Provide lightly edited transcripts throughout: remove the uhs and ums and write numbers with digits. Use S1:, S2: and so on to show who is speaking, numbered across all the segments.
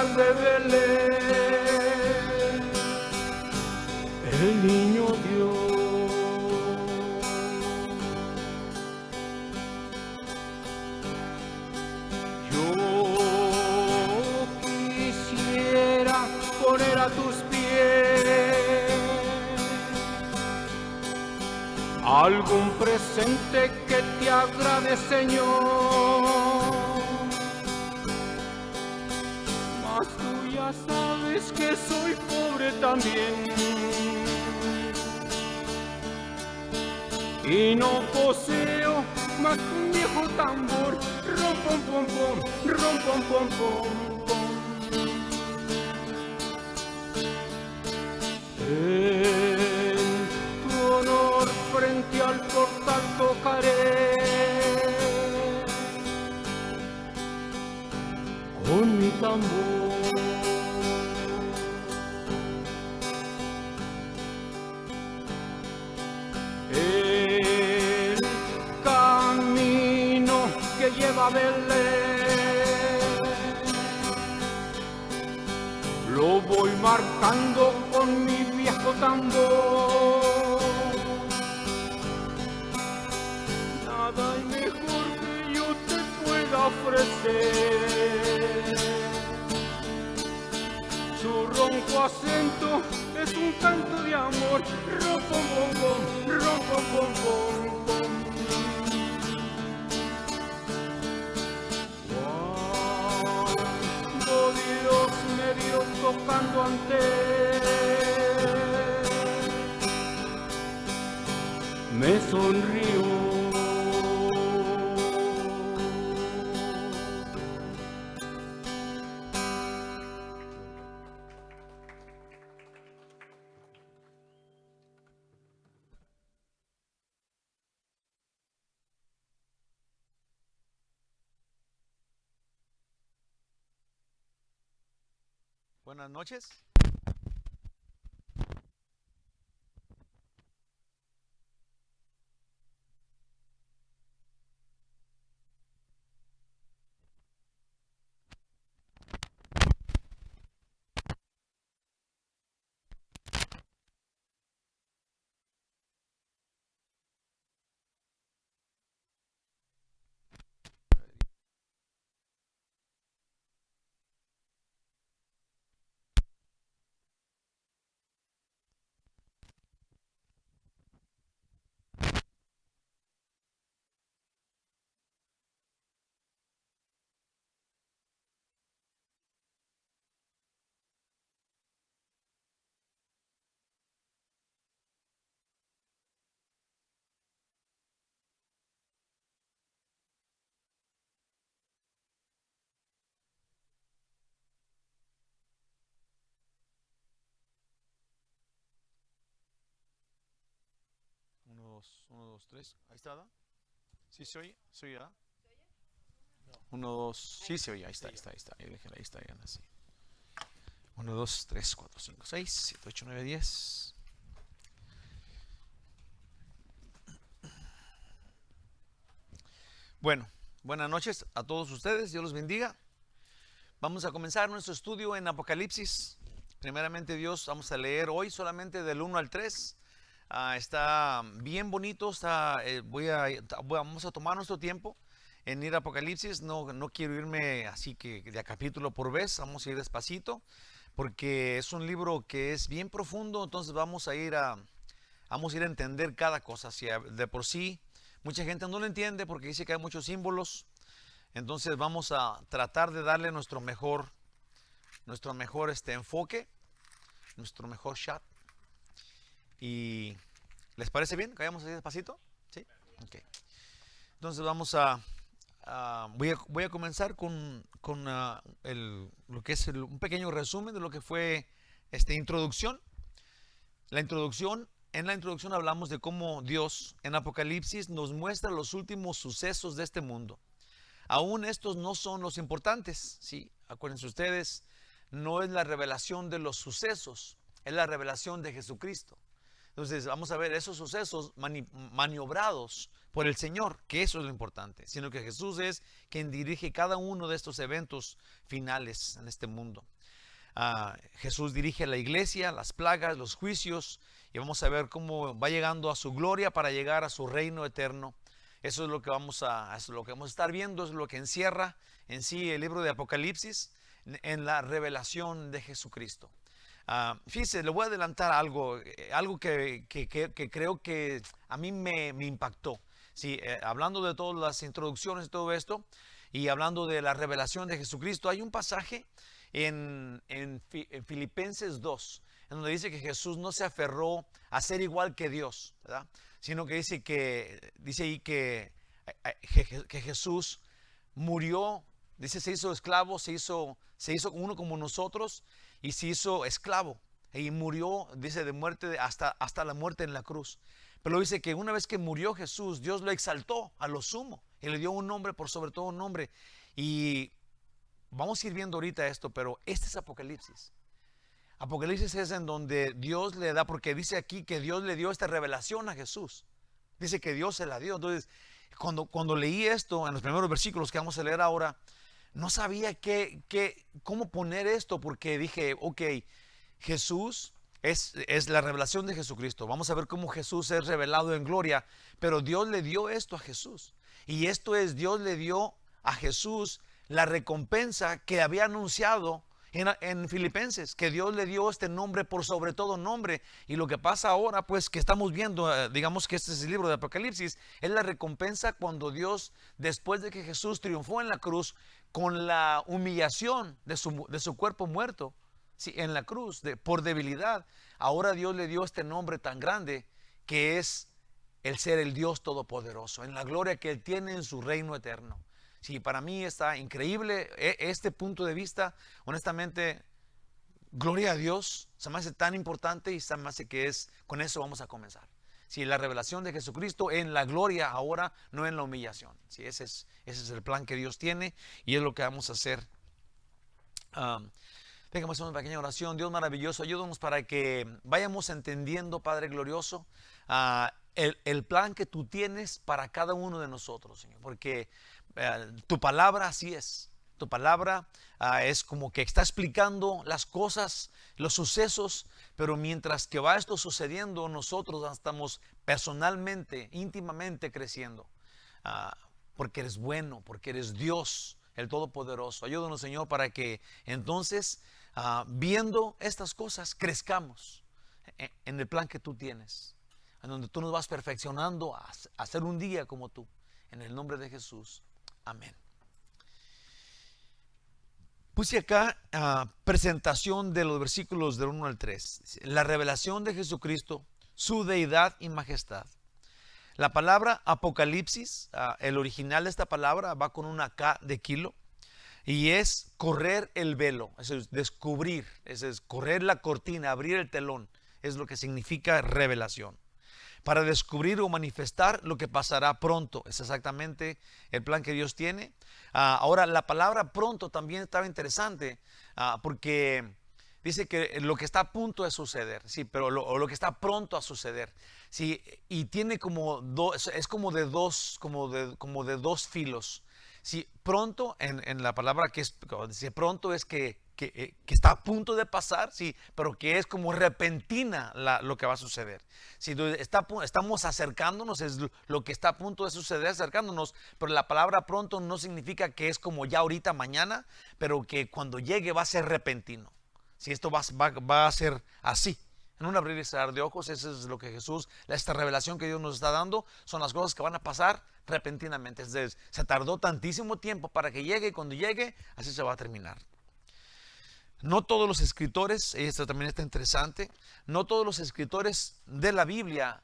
S1: matinal de Belén, el niño Dios. Yo quisiera poner a tus pies algún presente que te agrade, Señor. Mas tú ya sabes que soy pobre también y no poseo más que un viejo tambor. Rom pom pom pom, rom pom pom pom pom. En tu honor frente al portal tocaré con mi tambor. El camino que lleva a Belén lo voy marcando con mi viejo tambor. Nada hay mejor que yo te pueda ofrecer. Su ronco acento es un canto de amor. Rom pom pom pom, rom pom pom pom pom. Cuando Dios me vio tocando ante él, me sonrió.
S2: Buenas noches. Uno, dos, tres. Ahí está, ¿da? ¿Sí se oye? ¿Se oye, da? Uno, dos. Sí se oye. Ahí está, ahí está, ahí está. Ahí está, ahí anda, sí. 1, 2, 3, 4, 5, 6, 7, 8, 9, 10. Bueno, buenas noches a todos ustedes. Dios los bendiga. Vamos a comenzar nuestro estudio en Apocalipsis. Primeramente Dios, vamos a leer hoy solamente del 1 al 3. Está bien bonito. Vamos a tomar nuestro tiempo en ir a Apocalipsis. No quiero irme así que de a capítulo por vez. Vamos a ir despacito porque es un libro que es bien profundo. Entonces vamos a ir a entender cada cosa. Si de por sí mucha gente no lo entiende porque dice que hay muchos símbolos. Entonces vamos a tratar de darle nuestro mejor enfoque, nuestro mejor shot. ¿Y les parece bien que vayamos así despacito? ¿Sí? Ok. Entonces voy a comenzar con lo que es un pequeño resumen de lo que fue esta introducción. En la introducción hablamos de cómo Dios en Apocalipsis nos muestra los últimos sucesos de este mundo. Aún estos no son los importantes, ¿sí? Acuérdense ustedes, no es la revelación de los sucesos, es la revelación de Jesucristo. Entonces vamos a ver esos sucesos maniobrados por el Señor, que eso es lo importante, sino que Jesús es quien dirige cada uno de estos eventos finales en este mundo. Jesús dirige la iglesia, las plagas, los juicios, y vamos a ver cómo va llegando a su gloria para llegar a su reino eterno. Eso es lo que vamos a estar viendo, es lo que encierra en sí el libro de Apocalipsis, en la revelación de Jesucristo. Fíjese, le voy a adelantar algo que creo que a mí me impactó. Sí, hablando de todas las introducciones y todo esto, y hablando de la revelación de Jesucristo, hay un pasaje en Filipenses 2, en donde dice que Jesús no se aferró a ser igual que Dios, ¿verdad? Sino que dice ahí que Jesús murió, dice, se hizo esclavo, se hizo uno como nosotros y se hizo esclavo y murió, dice, de muerte hasta la muerte en la cruz. Pero dice que una vez que murió Jesús, Dios lo exaltó a lo sumo y le dio un nombre por sobre todo un nombre. Y vamos a ir viendo ahorita esto, pero este es Apocalipsis. Apocalipsis es en donde Dios le da, porque dice aquí que Dios le dio esta revelación a Jesús. Dice que Dios se la dio. Entonces, cuando leí esto en los primeros versículos que vamos a leer ahora, no sabía cómo poner esto, porque dije, ok, Jesús es la revelación de Jesucristo. Vamos a ver cómo Jesús es revelado en gloria, pero Dios le dio esto a Jesús. Y esto es, Dios le dio a Jesús la recompensa que había anunciado en Filipenses, que Dios le dio este nombre por sobre todo nombre. Y lo que pasa ahora, pues, que estamos viendo, digamos que este es el libro de Apocalipsis, es la recompensa cuando Dios, después de que Jesús triunfó en la cruz, con la humillación de su cuerpo muerto, sí, en la cruz, por debilidad, ahora Dios le dio este nombre tan grande, que es el ser el Dios Todopoderoso, en la gloria que Él tiene en su reino eterno. Sí, para mí está increíble este punto de vista. Honestamente, gloria a Dios, se me hace tan importante y se me hace que con eso vamos a comenzar. Sí, la revelación de Jesucristo en la gloria ahora, no en la humillación. Sí, ese es el plan que Dios tiene y es lo que vamos a hacer. Déjame hacer una pequeña oración. Dios maravilloso, ayúdanos para que vayamos entendiendo, Padre glorioso, el plan que tú tienes para cada uno de nosotros, Señor, porque tu palabra así es. Tu palabra es como que está explicando las cosas, los sucesos, pero mientras que va esto sucediendo, nosotros estamos personalmente, íntimamente creciendo, porque eres bueno, porque eres Dios, el Todopoderoso. Ayúdanos, Señor, para que entonces, viendo estas cosas, crezcamos en el plan que tú tienes, en donde tú nos vas perfeccionando a hacer un día como tú. En el nombre de Jesús. Amén. Puse acá presentación de los versículos del 1 al 3. La revelación de Jesucristo, su deidad y majestad. La palabra Apocalipsis, el original de esta palabra va con una K de kilo y es correr el velo, es descubrir, es correr la cortina, abrir el telón, es lo que significa revelación. Para descubrir o manifestar lo que pasará pronto. Es exactamente el plan que Dios tiene. Ahora, la palabra pronto también estaba interesante, porque dice que lo que está a punto de suceder, sí, pero lo que está pronto a suceder, sí, y tiene como es como de dos filos. Sí, pronto en la palabra que dice pronto es que está a punto de pasar, sí, pero que es como repentina lo que va a suceder. Sí, estamos acercándonos, es lo que está a punto de suceder, acercándonos, pero la palabra pronto no significa que es como ya ahorita, mañana, pero que cuando llegue va a ser repentino. Sí, esto va a ser así. En un abrir y cerrar de ojos, eso es lo que Jesús, esta revelación que Dios nos está dando, son las cosas que van a pasar repentinamente. Es decir, se tardó tantísimo tiempo para que llegue y cuando llegue, así se va a terminar. No todos los escritores, y esto también está interesante, no todos los escritores de la Biblia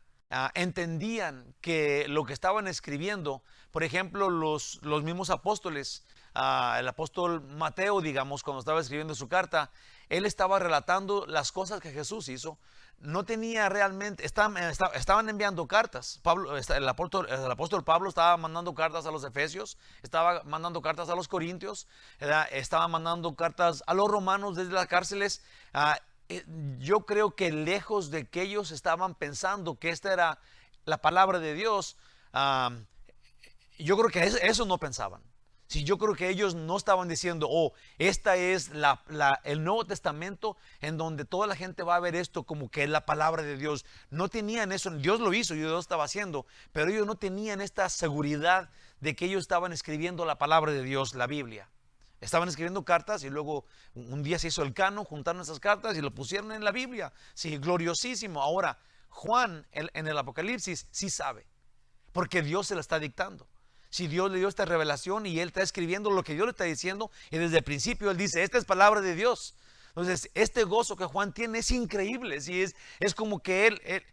S2: entendían que lo que estaban escribiendo, por ejemplo, los mismos apóstoles, el apóstol Mateo, digamos, cuando estaba escribiendo su carta, él estaba relatando las cosas que Jesús hizo. No tenía realmente, estaban enviando cartas. El apóstol Pablo estaba mandando cartas a los efesios, estaba mandando cartas a los corintios, estaba mandando cartas a los romanos desde las cárceles. yo creo que lejos de que ellos estaban pensando que esta era la palabra de Dios, yo creo que eso no pensaban. Sí, yo creo que ellos no estaban diciendo, oh, esta es el Nuevo Testamento en donde toda la gente va a ver esto como que es la palabra de Dios. No tenían eso, Dios lo hizo, Dios lo estaba haciendo, pero ellos no tenían esta seguridad de que ellos estaban escribiendo la palabra de Dios, la Biblia. Estaban escribiendo cartas y luego un día se hizo el canon, juntaron esas cartas y lo pusieron en la Biblia. Sí, gloriosísimo. Ahora, Juan en el Apocalipsis sí sabe, porque Dios se la está dictando. Si Dios le dio esta revelación y él está escribiendo lo que Dios le está diciendo, y desde el principio él dice, esta es palabra de Dios. Entonces, este gozo que Juan tiene es increíble. ¿Sí? Es como que él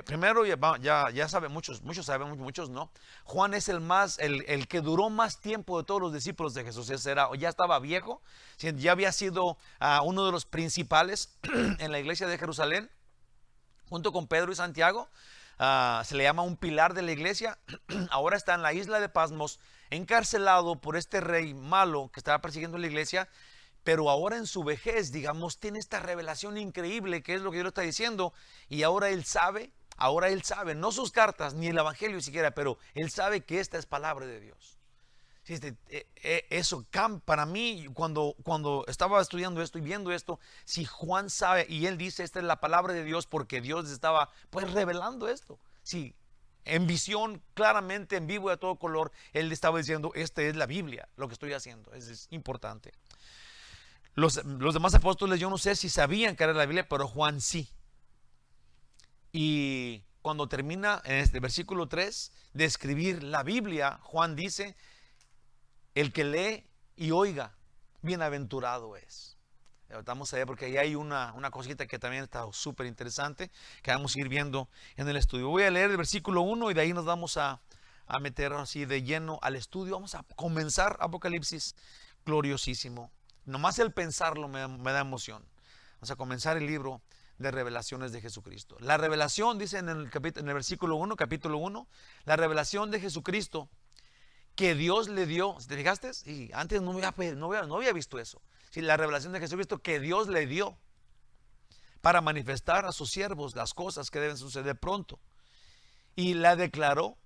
S2: primero ya sabe, muchos saben, muchos no. Juan es el que duró más tiempo de todos los discípulos de Jesús. Ya estaba viejo, ya había sido uno de los principales en la iglesia de Jerusalén, junto con Pedro y Santiago. Se le llama un pilar de la iglesia. Ahora está en la isla de Patmos, encarcelado por este rey malo que estaba persiguiendo la iglesia. Pero ahora en su vejez, digamos, tiene esta revelación increíble, que es lo que Dios le está diciendo. Y ahora él sabe, no sus cartas, ni el evangelio siquiera, pero él sabe que esta es palabra de Dios. Eso para mí, cuando estaba estudiando esto y viendo esto, si Juan sabe y él dice esta es la palabra de Dios, porque Dios estaba pues revelando esto. Sí, en visión, claramente, en vivo y a todo color, él estaba diciendo, esta es la Biblia, lo que estoy haciendo. Es importante. Los demás apóstoles, yo no sé si sabían que era la Biblia, pero Juan sí. Y cuando termina en este versículo 3 de escribir la Biblia, Juan dice, el que lee y oiga, bienaventurado es. Vamos a ver, porque ahí hay una cosita que también está súper interesante, que vamos a ir viendo en el estudio. Voy a leer el versículo 1 y de ahí nos vamos a meter así de lleno al estudio. Vamos a comenzar Apocalipsis, gloriosísimo. Nomás el pensarlo me da emoción. Vamos a comenzar el libro de revelaciones de Jesucristo. La revelación, dice en el versículo 1, capítulo 1, la revelación de Jesucristo que Dios le dio. ¿Te fijaste? Y antes no había visto eso. Sí, la revelación de Jesucristo que Dios le dio para manifestar a sus siervos las cosas que deben suceder pronto. Y la declaró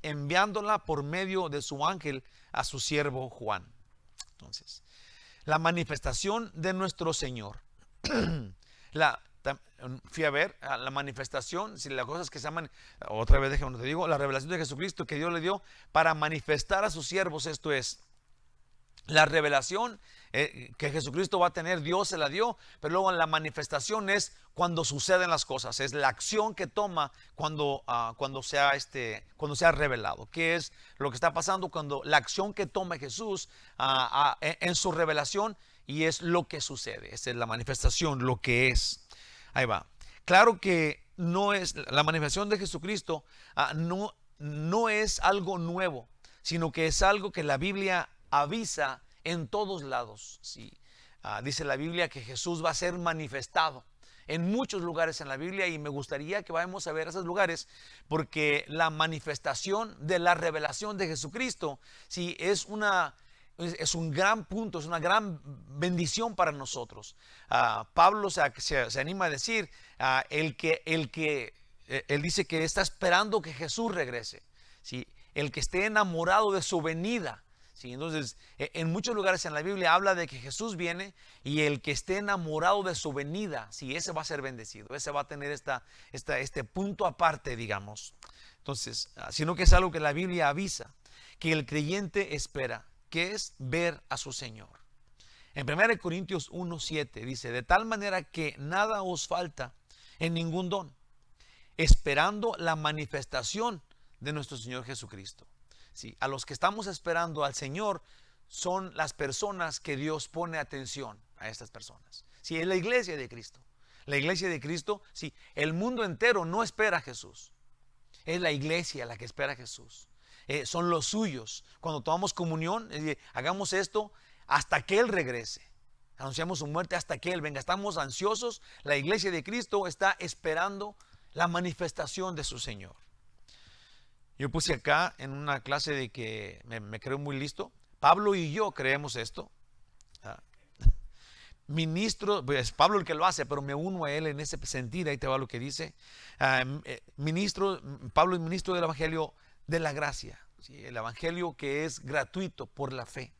S2: enviándola por medio de su ángel a su siervo Juan. Entonces, la manifestación de nuestro Señor. Fui a ver la manifestación, si las cosas que se llaman, otra vez déjame te digo, la revelación de Jesucristo que Dios le dio para manifestar a sus siervos. Esto es la revelación que Jesucristo va a tener, Dios se la dio, pero luego la manifestación es cuando suceden las cosas, es la acción que toma cuando sea revelado. ¿Qué es lo que está pasando? Cuando la acción que toma Jesús en su revelación, y es lo que sucede. Esa es la manifestación, lo que es. Ahí va. Claro que no es la manifestación de Jesucristo, no es algo nuevo, sino que es algo que la Biblia avisa en todos lados. ¿Sí? Dice la Biblia que Jesús va a ser manifestado en muchos lugares en la Biblia, y me gustaría que vayamos a ver esos lugares, porque la manifestación de la revelación de Jesucristo, sí, es un gran punto, es una gran bendición para nosotros. Pablo se anima a decir, él dice que está esperando que Jesús regrese, ¿sí? El que esté enamorado de su venida. Sí, entonces, en muchos lugares en la Biblia habla de que Jesús viene, y el que esté enamorado de su venida, sí, ese va a ser bendecido, ese va a tener este punto aparte, digamos. Entonces, sino que es algo que la Biblia avisa, que el creyente espera, que es ver a su Señor. En 1 Corintios 1:7 dice, de tal manera que nada os falta en ningún don, esperando la manifestación de nuestro Señor Jesucristo. Sí, a los que estamos esperando al Señor son las personas que Dios pone atención a estas personas. Sí, es la iglesia de Cristo. La iglesia de Cristo, sí, el mundo entero no espera a Jesús. Es la iglesia la que espera a Jesús. Son los suyos. Cuando tomamos comunión, hagamos esto hasta que Él regrese. Anunciamos su muerte hasta que Él venga. Estamos ansiosos. La iglesia de Cristo está esperando la manifestación de su Señor. Yo puse acá en una clase de que me creo muy listo. Pablo y yo creemos esto. ministro, es Pablo el que lo hace, pero me uno a él en ese sentido. Ahí te va lo que dice. Pablo es ministro del Evangelio de la gracia, ¿sí? El Evangelio que es gratuito por la fe.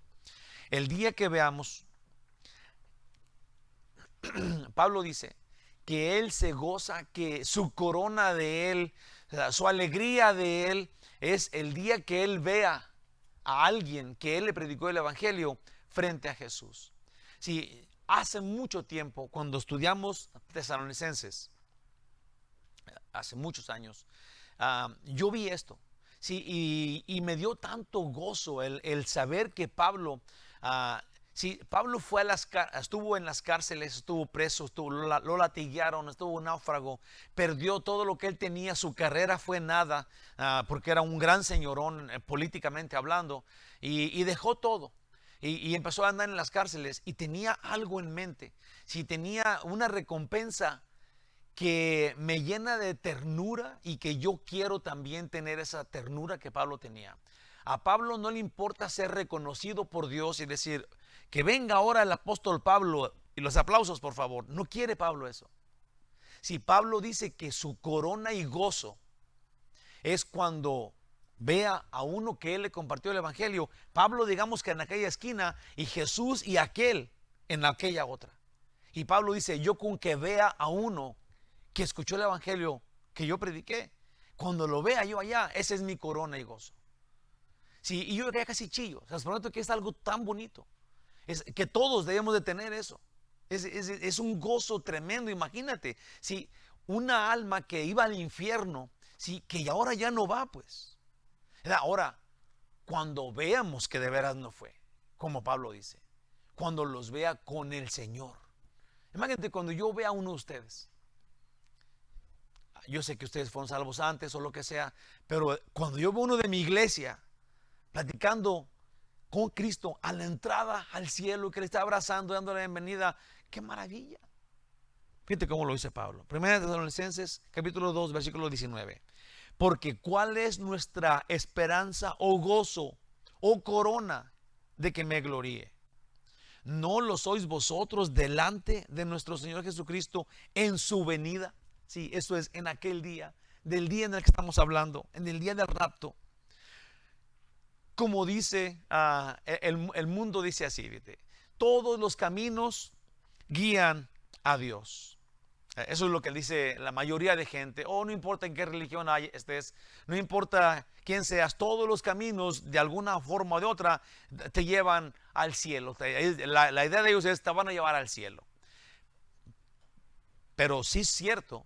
S2: El día que veamos, Pablo dice que él se goza, que su corona de él, su alegría de él, es el día que él vea a alguien que él le predicó el Evangelio frente a Jesús. Sí, hace mucho tiempo, cuando estudiamos Tesalonicenses, hace muchos años, yo vi esto. Sí, y me dio tanto gozo el saber que Pablo, sí, Pablo estuvo en las cárceles, estuvo preso, lo latiguearon, estuvo náufrago, perdió todo lo que él tenía, su carrera fue nada, porque era un gran señorón políticamente hablando, y dejó todo. Y empezó a andar en las cárceles y tenía algo en mente. Si tenía una recompensa que me llena de ternura y que yo quiero también tener esa ternura que Pablo tenía. A Pablo no le importa ser reconocido por Dios y decir que venga ahora el apóstol Pablo, y los aplausos por favor. No quiere Pablo eso. Si Pablo dice que su corona y gozo es cuando vea a uno que él le compartió el Evangelio, Pablo digamos que en aquella esquina y Jesús y aquel en aquella otra. Y Pablo dice, yo con que vea a uno que escuchó el Evangelio que yo prediqué, cuando lo vea yo allá, esa es mi corona y gozo. Sí, y yo ya casi chillo. O sea, les prometo que es algo tan bonito. Es que todos debemos de tener eso. Es un gozo tremendo. Imagínate, si una alma que iba al infierno, sí, que ahora ya no va, pues. Ahora, cuando veamos que de veras no fue, como Pablo dice, cuando los vea con el Señor. Imagínate cuando yo vea a uno de ustedes. Yo sé que ustedes fueron salvos antes o lo que sea, pero cuando yo veo uno de mi iglesia platicando con Cristo a la entrada al cielo, que le está abrazando, dándole la bienvenida, qué maravilla. Fíjate cómo lo dice Pablo. Primera de Tesalonicenses, capítulo 2, versículo 19. Porque ¿cuál es nuestra esperanza o gozo o corona de que me gloríe? ¿No lo sois vosotros delante de nuestro Señor Jesucristo en su venida? Sí, eso es en aquel día, del día en el que estamos hablando, en el día del rapto. Como dice, el mundo dice así, ¿viste? Todos los caminos guían a Dios. Eso es lo que dice la mayoría de gente. No importa en qué religión estés, no importa quién seas, todos los caminos de alguna forma o de otra te llevan al cielo. La idea de ellos es te van a llevar al cielo. Pero sí es cierto,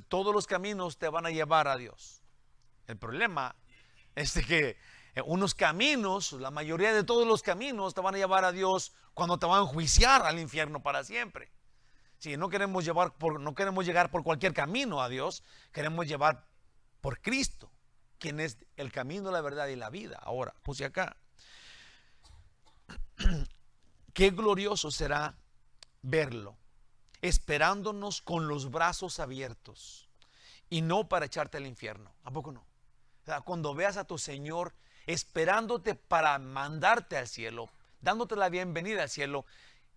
S2: todos los caminos te van a llevar a Dios. El problema es de que unos caminos, la mayoría de todos los caminos te van a llevar a Dios cuando te van a enjuiciar al infierno para siempre. Sí, no queremos llegar por cualquier camino a Dios, queremos llevar por Cristo, quien es el camino, la verdad y la vida. Ahora, puse acá. Qué glorioso será verlo, esperándonos con los brazos abiertos y no para echarte al infierno. ¿A poco no? O sea, cuando veas a tu Señor esperándote para mandarte al cielo, dándote la bienvenida al cielo,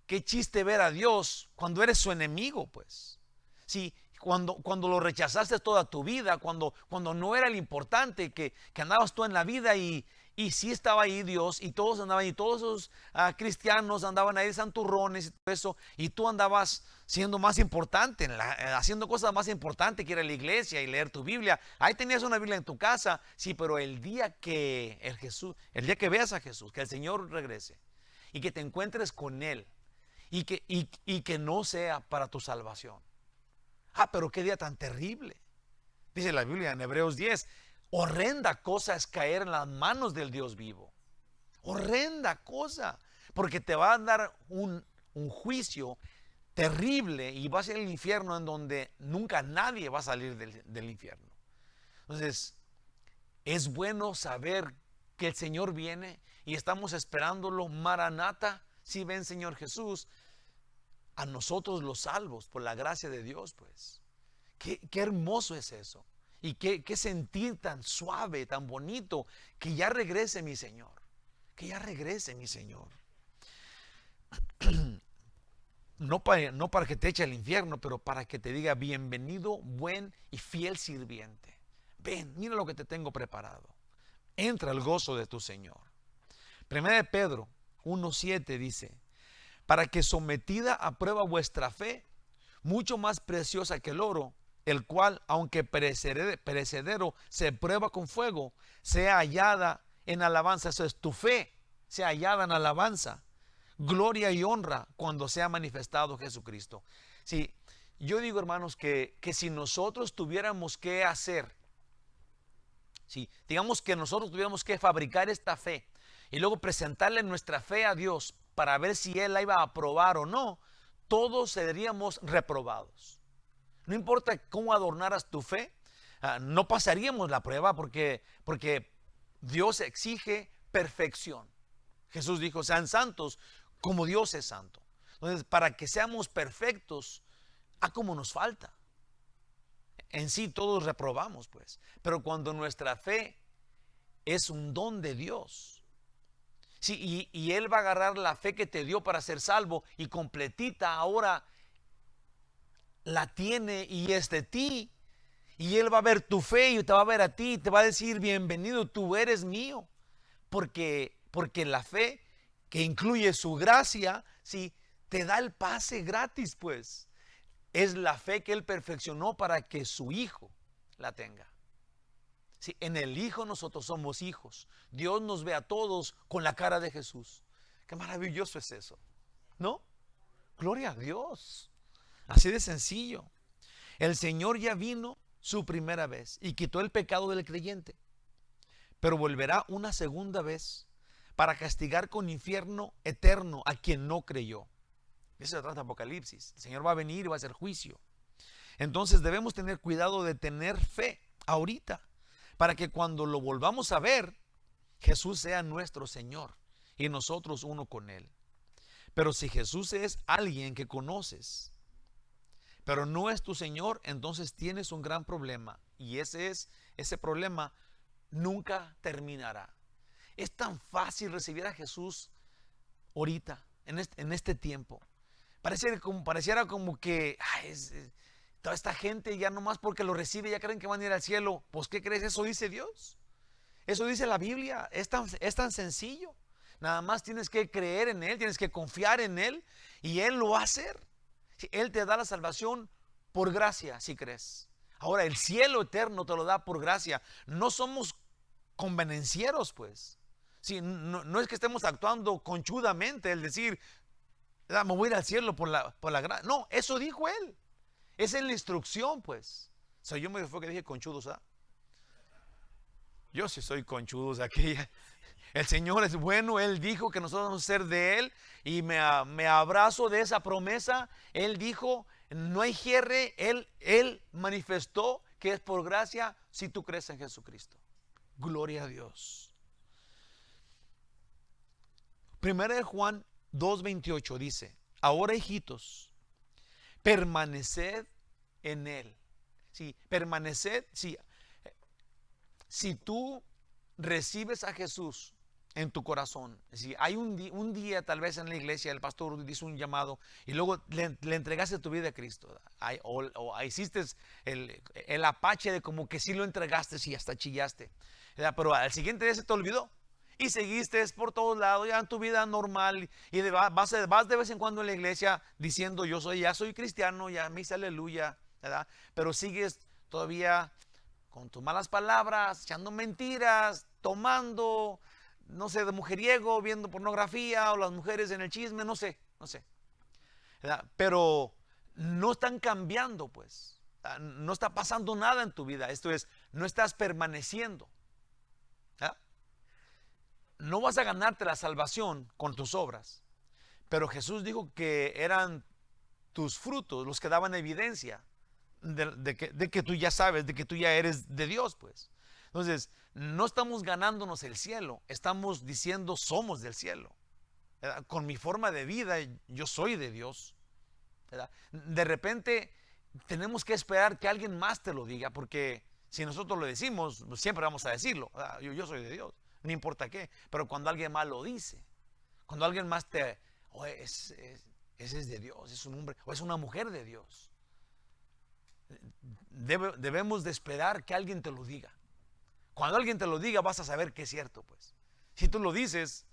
S2: qué chiste ver a Dios cuando eres su enemigo, pues. Sí, cuando lo rechazaste toda tu vida, cuando no era el importante, que andabas tú en la vida y sí estaba ahí Dios y todos andaban ahí, todos esos cristianos andaban ahí santurrones y todo eso, y tú andabas siendo más importante, haciendo cosas más importantes que ir a la iglesia y leer tu Biblia. Ahí tenías una Biblia en tu casa, sí, pero el día que veas a Jesús, que el Señor regrese y que te encuentres con Él y que no sea para tu salvación. Pero qué día tan terrible. Dice la Biblia en Hebreos 10, horrenda cosa es caer en las manos del Dios vivo. Horrenda cosa, porque te va a dar un juicio terrible y va a ser el infierno en donde nunca nadie va a salir del infierno. Entonces, es bueno saber que el Señor viene y estamos esperándolo. Maranata, si ven Señor Jesús, a nosotros los salvos por la gracia de Dios, pues. Qué hermoso es eso. Y qué sentir tan suave, tan bonito, que ya regrese mi Señor. Que ya regrese mi Señor. no para que te eche al infierno, pero para que te diga: bienvenido, buen y fiel sirviente. Ven, mira lo que te tengo preparado. Entra al gozo de tu Señor. Primera de Pedro 1:7 dice: para que sometida a prueba vuestra fe, mucho más preciosa que el oro, el cual, aunque perecedero, se prueba con fuego, sea hallada en alabanza. Eso es, tu fe sea hallada en alabanza, gloria y honra cuando sea manifestado Jesucristo. Sí, yo digo, hermanos, que si nosotros tuviéramos que hacer, sí, digamos que nosotros tuviéramos que fabricar esta fe y luego presentarle nuestra fe a Dios para ver si Él la iba a aprobar o no, todos seríamos reprobados. No importa cómo adornaras tu fe, no pasaríamos la prueba porque Dios exige perfección. Jesús dijo: sean santos como Dios es santo. Entonces, para que seamos perfectos, como nos falta. En sí todos reprobamos, pues. Pero cuando nuestra fe es un don de Dios, sí, y Él va a agarrar la fe que te dio para ser salvo y completita ahora la tiene y es de ti. Y Él va a ver tu fe y te va a ver a ti y te va a decir: bienvenido, tú eres mío. Porque la fe que incluye su gracia, sí, te da el pase gratis, pues. Es la fe que Él perfeccionó para que su Hijo la tenga. Sí, en el Hijo nosotros somos hijos. Dios nos ve a todos con la cara de Jesús. Qué maravilloso es eso, ¿no? Gloria a Dios. Así de sencillo. El Señor ya vino su primera vez y quitó el pecado del creyente, pero volverá una segunda vez para castigar con infierno eterno a quien no creyó. Eso se trata de Apocalipsis. El Señor va a venir y va a hacer juicio. Entonces debemos tener cuidado de tener fe ahorita, para que cuando lo volvamos a ver, Jesús sea nuestro Señor y nosotros uno con Él. Pero si Jesús es alguien que conoces, pero no es tu Señor, entonces tienes un gran problema. Y ese problema nunca terminará. Es tan fácil recibir a Jesús ahorita, en este tiempo. Pareciera como que toda esta gente ya nomás porque lo recibe ya creen que van a ir al cielo. Pues ¿qué crees? Eso dice Dios. Eso dice la Biblia. Es tan sencillo. Nada más tienes que creer en Él, tienes que confiar en Él y Él lo va a hacer. Él te da la salvación por gracia, si crees. Ahora, el cielo eterno te lo da por gracia. No somos convenencieros, pues. Sí, no es que estemos actuando conchudamente, el decir: me voy a ir al cielo por la gracia. No, eso dijo Él. Esa es la instrucción, pues. Yo me fue que dije conchudos, ¿ah? Yo sí soy conchudos aquí. El Señor es bueno. Él dijo que nosotros vamos a ser de Él y me abrazo de esa promesa. Él dijo: no hay cierre. Él manifestó que es por gracia si tú crees en Jesucristo. Gloria a Dios. Primera de Juan 2:28 dice: ahora, hijitos, permaneced en Él. Sí, permaneced. Sí, si tú recibes a Jesús en tu corazón, si hay un día tal vez en la iglesia el pastor dice un llamado y luego le entregaste tu vida a Cristo, o hiciste el apache de como que sí lo entregaste y hasta chillaste, ¿verdad? Pero al siguiente día se te olvidó y seguiste por todos lados ya en tu vida normal y vas de vez en cuando en la iglesia diciendo: ya soy cristiano, ya misa, aleluya, ¿verdad? Pero sigues todavía con tus malas palabras, echando mentiras, tomando, no sé, de mujeriego, viendo pornografía, o las mujeres en el chisme, no sé, ¿verdad? Pero no están cambiando, pues. No está pasando nada en tu vida. Esto es, no estás permaneciendo, ¿verdad? No vas a ganarte la salvación con tus obras, pero Jesús dijo que eran tus frutos los que daban evidencia de que tú ya sabes, de que tú ya eres de Dios, pues. Entonces, no estamos ganándonos el cielo, estamos diciendo: somos del cielo, ¿verdad? Con mi forma de vida, yo soy de Dios, ¿verdad? De repente, tenemos que esperar que alguien más te lo diga, porque si nosotros lo decimos, siempre vamos a decirlo, ¿verdad? Yo soy de Dios, no importa qué. Pero cuando alguien más lo dice, cuando alguien más ese es de Dios, es un hombre o es una mujer de Dios. Debemos de esperar que alguien te lo diga. Cuando alguien te lo diga vas a saber que es cierto, pues. Si tú lo dices,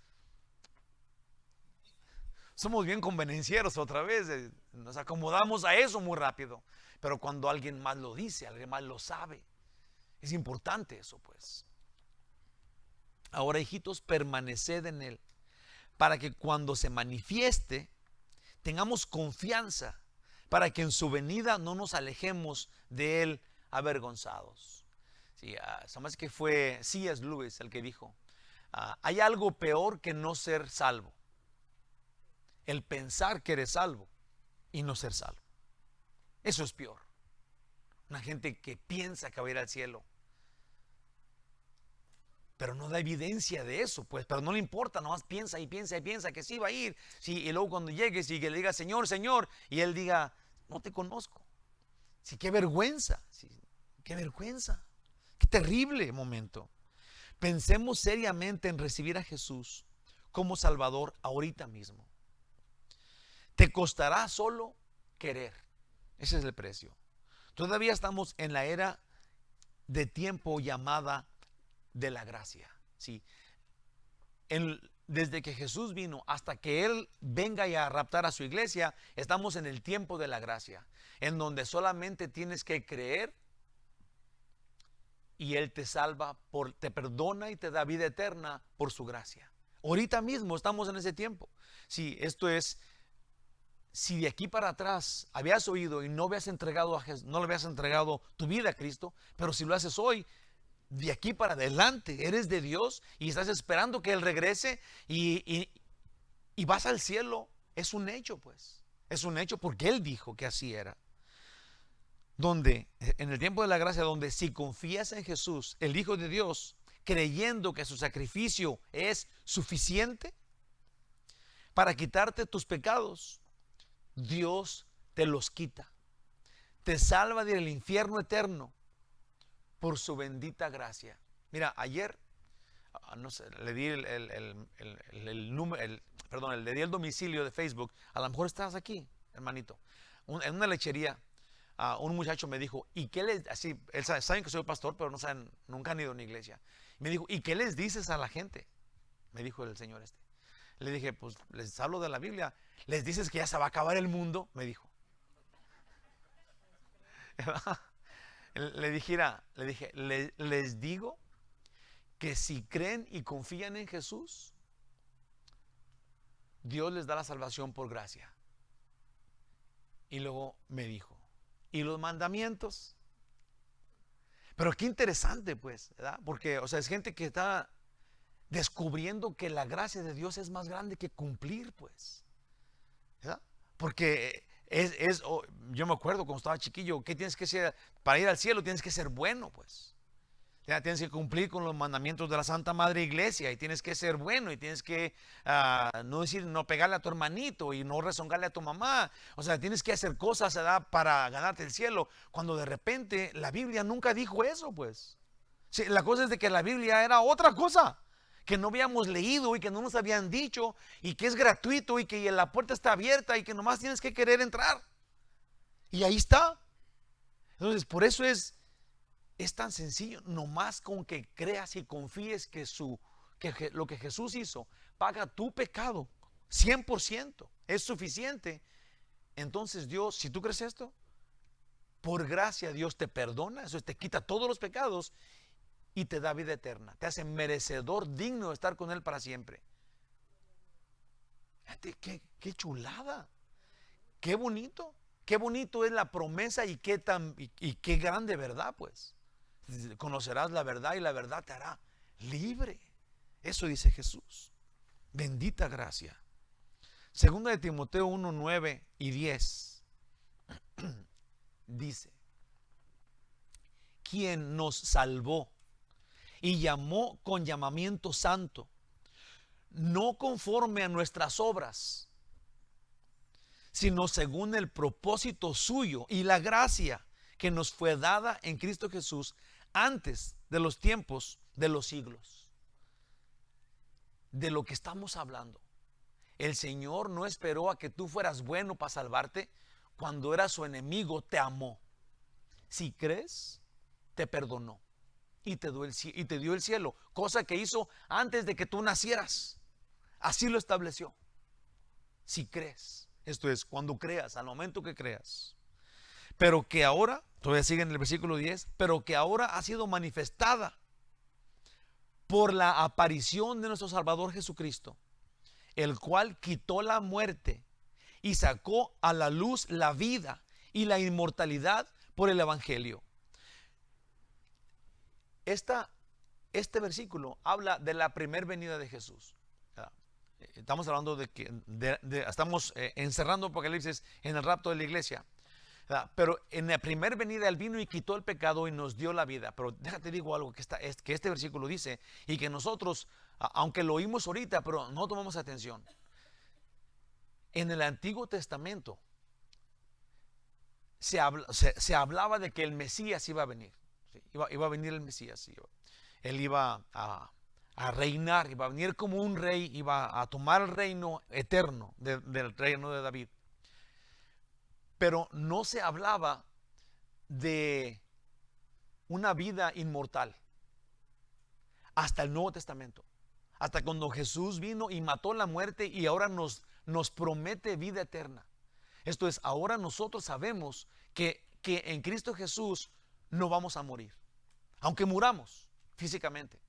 S2: somos bien convenencieros otra vez, nos acomodamos a eso muy rápido. Pero cuando alguien más lo dice, alguien más lo sabe, es importante eso, pues. Ahora, hijitos, permaneced en Él, para que cuando se manifieste, tengamos confianza, para que en su venida no nos alejemos de Él avergonzados. Sí, más que fue C.S. Lewis el que dijo, hay algo peor que no ser salvo. El pensar que eres salvo y no ser salvo. Eso es peor. Una gente que piensa que va a ir al cielo, pero no da evidencia de eso, pues, pero no le importa, nomás piensa y piensa y piensa que sí va a ir. Sí, y luego cuando llegues y que le diga Señor, Señor, y él diga, no te conozco. Sí, qué vergüenza, sí, qué vergüenza, qué terrible momento. Pensemos seriamente en recibir a Jesús como Salvador ahorita mismo. Te costará solo querer. Ese es el precio. Todavía estamos en la era de tiempo llamada de la gracia. ¿Sí? Desde que Jesús vino hasta que Él venga y a raptar a su iglesia, estamos en el tiempo de la gracia, en donde solamente tienes que creer y Él te salva, te perdona y te da vida eterna por su gracia. Ahorita mismo estamos en ese tiempo. Sí, esto es, si de aquí para atrás habías oído y no habías entregado a Jesús, no le habías entregado tu vida a Cristo, pero si lo haces hoy, de aquí para adelante eres de Dios y estás esperando que Él regrese y vas al cielo, es un hecho, pues. Es un hecho porque Él dijo que así era. Donde, en el tiempo de la gracia, donde si confías en Jesús, el Hijo de Dios, creyendo que su sacrificio es suficiente para quitarte tus pecados, Dios te los quita. Te salva del infierno eterno por su bendita gracia. Mira, ayer, no sé, le di le di el domicilio de Facebook. A lo mejor estás aquí, hermanito. En una lechería, un muchacho me dijo, ¿y qué les, así, saben que soy pastor, pero no saben, nunca han ido a una iglesia. Me dijo, ¿y qué les dices a la gente? Me dijo el señor este. Le dije, pues les hablo de la Biblia. ¿Les dices que ya se va a acabar el mundo? Me dijo. Le dije, les digo que si creen y confían en Jesús, Dios les da la salvación por gracia. Y luego me dijo, ¿y los mandamientos? Pero qué interesante, pues, ¿verdad? Porque, o sea, es gente que está descubriendo que la gracia de Dios es más grande que cumplir, pues, ¿verdad? Porque yo me acuerdo cuando estaba chiquillo, ¿qué tienes que ser? Para ir al cielo tienes que ser bueno, pues. Ya tienes que cumplir con los mandamientos de la Santa Madre Iglesia y tienes que ser bueno y tienes que no pegarle a tu hermanito y no rezongarle a tu mamá. O sea, tienes que hacer cosas, ¿verdad?, para ganarte el cielo, cuando de repente la Biblia nunca dijo eso, pues. Sí, la cosa es de que la Biblia era otra cosa que no habíamos leído y que no nos habían dicho y que es gratuito y que la puerta está abierta y que nomás tienes que querer entrar. Y ahí está. Entonces, por eso es tan sencillo, nomás con que creas y confíes que lo que Jesús hizo paga tu pecado 100%, es suficiente. Entonces Dios, si tú crees esto, por gracia Dios te perdona, eso te quita todos los pecados y te da vida eterna, te hace merecedor, digno de estar con Él para siempre. Qué chulada, qué bonito es la promesa y qué grande verdad, pues. Conocerás la verdad y la verdad te hará libre. Eso dice Jesús. Bendita gracia. Segunda de Timoteo 1, 9 y 10 dice, quien nos salvó y llamó con llamamiento santo, no conforme a nuestras obras, sino según el propósito suyo y la gracia que nos fue dada en Cristo Jesús antes de los tiempos de los siglos. De lo que estamos hablando el Señor no esperó a que tú fueras bueno para salvarte. Cuando eras su enemigo, te amó. Si crees, te perdonó y te dio el cielo, cosa que hizo antes de que tú nacieras. Así lo estableció. Si crees, esto es, cuando creas, al momento que creas. Pero que ahora, todavía sigue en el versículo 10, pero que ahora ha sido manifestada por la aparición de nuestro Salvador Jesucristo, el cual quitó la muerte y sacó a la luz la vida y la inmortalidad por el Evangelio. Este versículo habla de la primer venida de Jesús. Estamos hablando de que estamos encerrando Apocalipsis en el rapto de la iglesia. Pero en la primera venida Él vino y quitó el pecado y nos dio la vida. Pero déjate digo algo que este versículo dice y que nosotros, aunque lo oímos ahorita, pero no tomamos atención. En el Antiguo Testamento se hablaba de que el Mesías iba a venir. ¿Sí? Iba a venir el Mesías. Él iba a reinar, iba a venir como un rey, iba a tomar el reino eterno del reino de David. Pero no se hablaba de una vida inmortal hasta el Nuevo Testamento, hasta cuando Jesús vino y mató la muerte y ahora nos promete vida eterna. Esto es, ahora nosotros sabemos que en Cristo Jesús no vamos a morir, aunque muramos físicamente.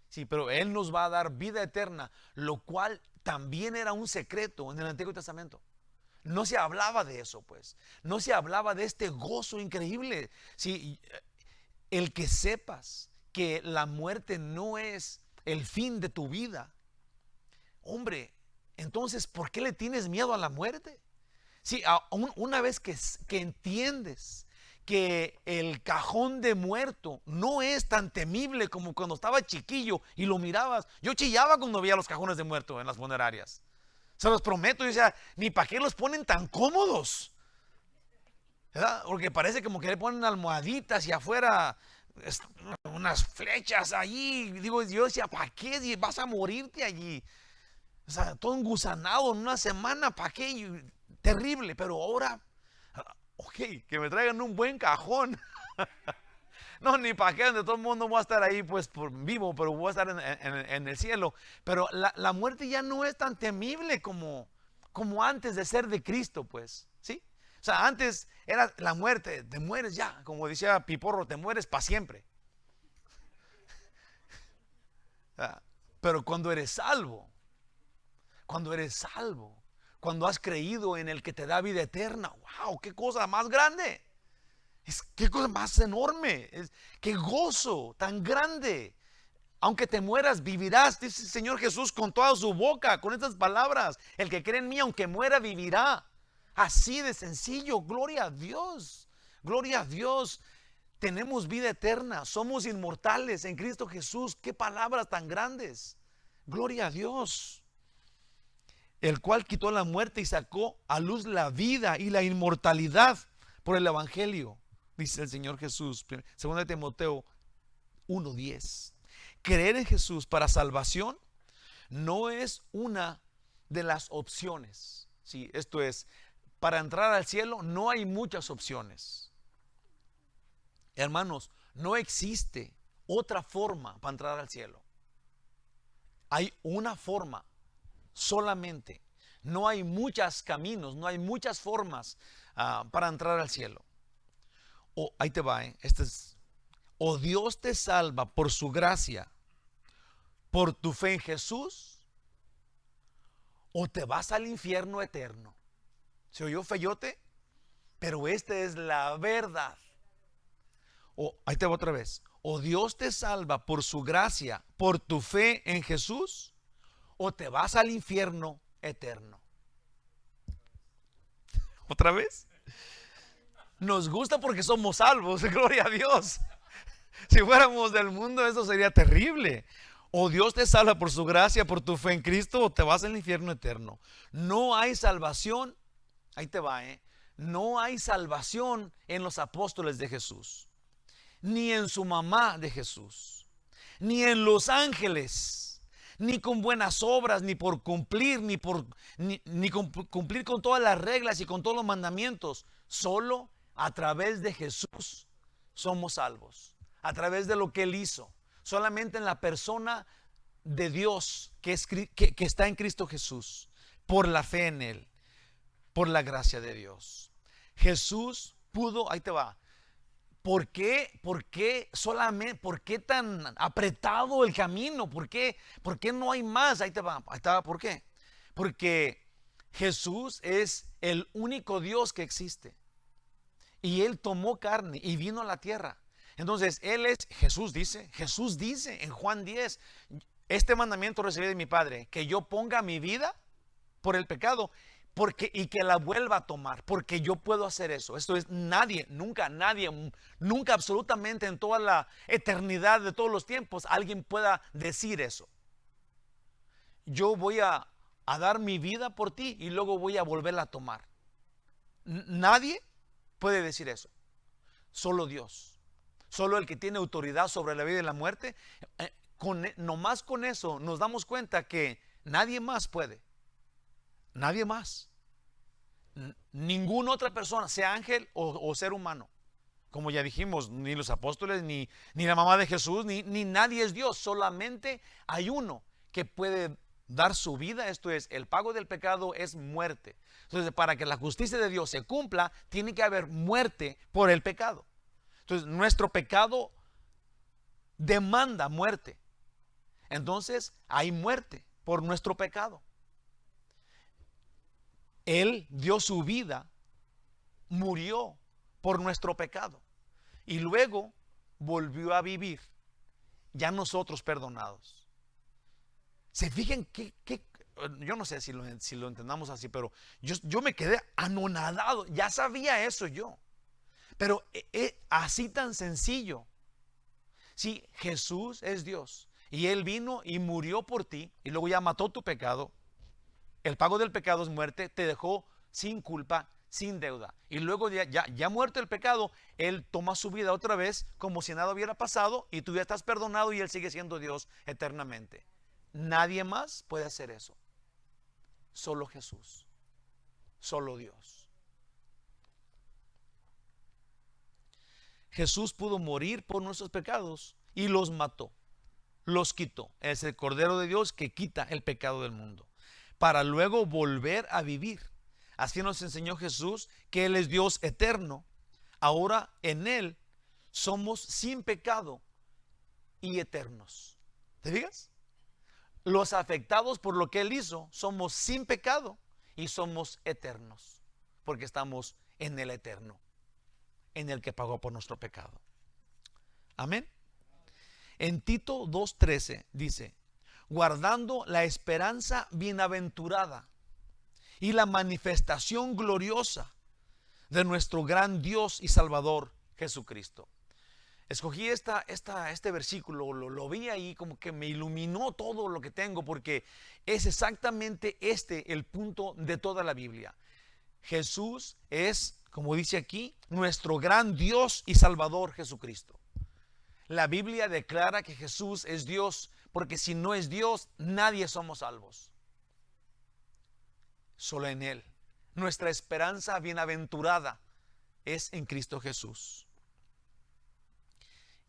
S2: Sí, pero Él nos va a dar vida eterna, lo cual también era un secreto en el Antiguo Testamento. No se hablaba de eso, pues. No se hablaba de este gozo increíble. Sí, el que sepas que la muerte no es el fin de tu vida. Hombre, entonces, ¿por qué le tienes miedo a la muerte? Sí, una vez que entiendes que el cajón de muerto no es tan temible como cuando estaba chiquillo y lo mirabas. Yo chillaba cuando veía los cajones de muerto en las funerarias. Se los prometo, yo decía, ni para qué los ponen tan cómodos, ¿verdad? Porque parece como que le ponen almohaditas y afuera unas flechas allí. Digo, yo decía, ¿para qué? Vas a morirte allí. O sea, todo engusanado en una semana, ¿para qué? Terrible, pero ahora, ok, que me traigan un buen cajón. No, ni para qué, donde todo el mundo va a estar ahí pues por vivo, pero voy a estar en el cielo. Pero la muerte ya no es tan temible como antes de ser de Cristo, pues, ¿sí? O sea, antes era la muerte, te mueres ya, como decía Piporro, te mueres para siempre. Pero cuando eres salvo, cuando has creído en el que te da vida eterna, wow, qué cosa más grande. Qué cosa más enorme, qué gozo tan grande. Aunque te mueras, vivirás, dice el Señor Jesús con toda su boca, con estas palabras. El que cree en mí, aunque muera, vivirá. Así de sencillo, gloria a Dios. Gloria a Dios. Tenemos vida eterna, somos inmortales en Cristo Jesús. Qué palabras tan grandes. Gloria a Dios. El cual quitó la muerte y sacó a luz la vida y la inmortalidad por el Evangelio. Dice el Señor Jesús, 2 Timoteo 1:10. Creer en Jesús para salvación no es una de las opciones. Sí, esto es, para entrar al cielo no hay muchas opciones. Hermanos, no existe otra forma para entrar al cielo. Hay una forma solamente. No hay muchos caminos, no hay muchas formas para entrar al cielo. Ahí te va, o Dios te salva por su gracia, por tu fe en Jesús, o te vas al infierno eterno. ¿Se oyó feyote? Pero esta es la verdad. Ahí te va otra vez. O Dios te salva por su gracia, por tu fe en Jesús, o te vas al infierno eterno. ¿Otra vez? Nos gusta porque somos salvos, gloria a Dios. Si fuéramos del mundo, eso sería terrible. O Dios te salva por su gracia, por tu fe en Cristo, o te vas al infierno eterno. No hay salvación, ahí te va, no hay salvación en los apóstoles de Jesús, ni en su mamá de Jesús, ni en los ángeles, ni con buenas obras, ni por cumplir, cumplir con todas las reglas y con todos los mandamientos. Solo a través de Jesús somos salvos. A través de lo que Él hizo. Solamente en la persona de Dios que está en Cristo Jesús. Por la fe en Él. Por la gracia de Dios. Jesús pudo, ahí te va. ¿Por qué solamente, por qué tan apretado el camino? ¿Por qué no hay más? Ahí te va, ¿por qué? Porque Jesús es el único Dios que existe. Y Él tomó carne y vino a la tierra. Entonces, Jesús dice en Juan 10, este mandamiento recibí de mi Padre, que yo ponga mi vida por el pecado. Y que la vuelva a tomar, porque yo puedo hacer eso. Esto es, nadie, nunca, absolutamente en toda la eternidad de todos los tiempos, alguien pueda decir eso. Yo voy a dar mi vida por ti y luego voy a volverla a tomar. Nadie puede decir eso. Solo Dios. Solo el que tiene autoridad sobre la vida y la muerte. Nomás con eso nos damos cuenta que nadie más puede. Nadie más. Ninguna otra persona, sea ángel o ser humano. Como ya dijimos, ni los apóstoles, ni la mamá de Jesús, ni nadie es Dios. Solamente hay uno que puede dar su vida. Esto es, el pago del pecado es muerte. Entonces, para que la justicia de Dios se cumpla, tiene que haber muerte por el pecado. Entonces, nuestro pecado demanda muerte. Entonces, hay muerte por nuestro pecado. Él dio su vida, murió por nuestro pecado y luego volvió a vivir, ya nosotros perdonados. ¿Se fijan que yo no sé si lo entendamos así, pero yo me quedé anonadado? Ya sabía eso yo, pero así tan sencillo. Sí, Jesús es Dios y Él vino y murió por ti y luego ya mató tu pecado. El pago del pecado es muerte, te dejó sin culpa, sin deuda. Y luego ya muerto el pecado, Él toma su vida otra vez como si nada hubiera pasado y tú ya estás perdonado y Él sigue siendo Dios eternamente. Nadie más puede hacer eso. Solo Jesús. Solo Dios. Jesús pudo morir por nuestros pecados y los mató. Los quitó. Es el Cordero de Dios que quita el pecado del mundo, para luego volver a vivir. Así nos enseñó Jesús que Él es Dios eterno. Ahora en Él somos sin pecado y eternos. ¿Te fijas? Los afectados por lo que Él hizo somos sin pecado y somos eternos, porque estamos en el eterno, en el que pagó por nuestro pecado. Amén. En Tito 2:13 dice: guardando la esperanza bienaventurada y la manifestación gloriosa de nuestro gran Dios y Salvador Jesucristo. Escogí este versículo, lo vi ahí, como que me iluminó todo lo que tengo, porque es exactamente el punto de toda la Biblia. Jesús es, como dice aquí, nuestro gran Dios y Salvador Jesucristo. La Biblia declara que Jesús es Dios, porque si no es Dios, nadie somos salvos. Solo en Él. Nuestra esperanza bienaventurada es en Cristo Jesús.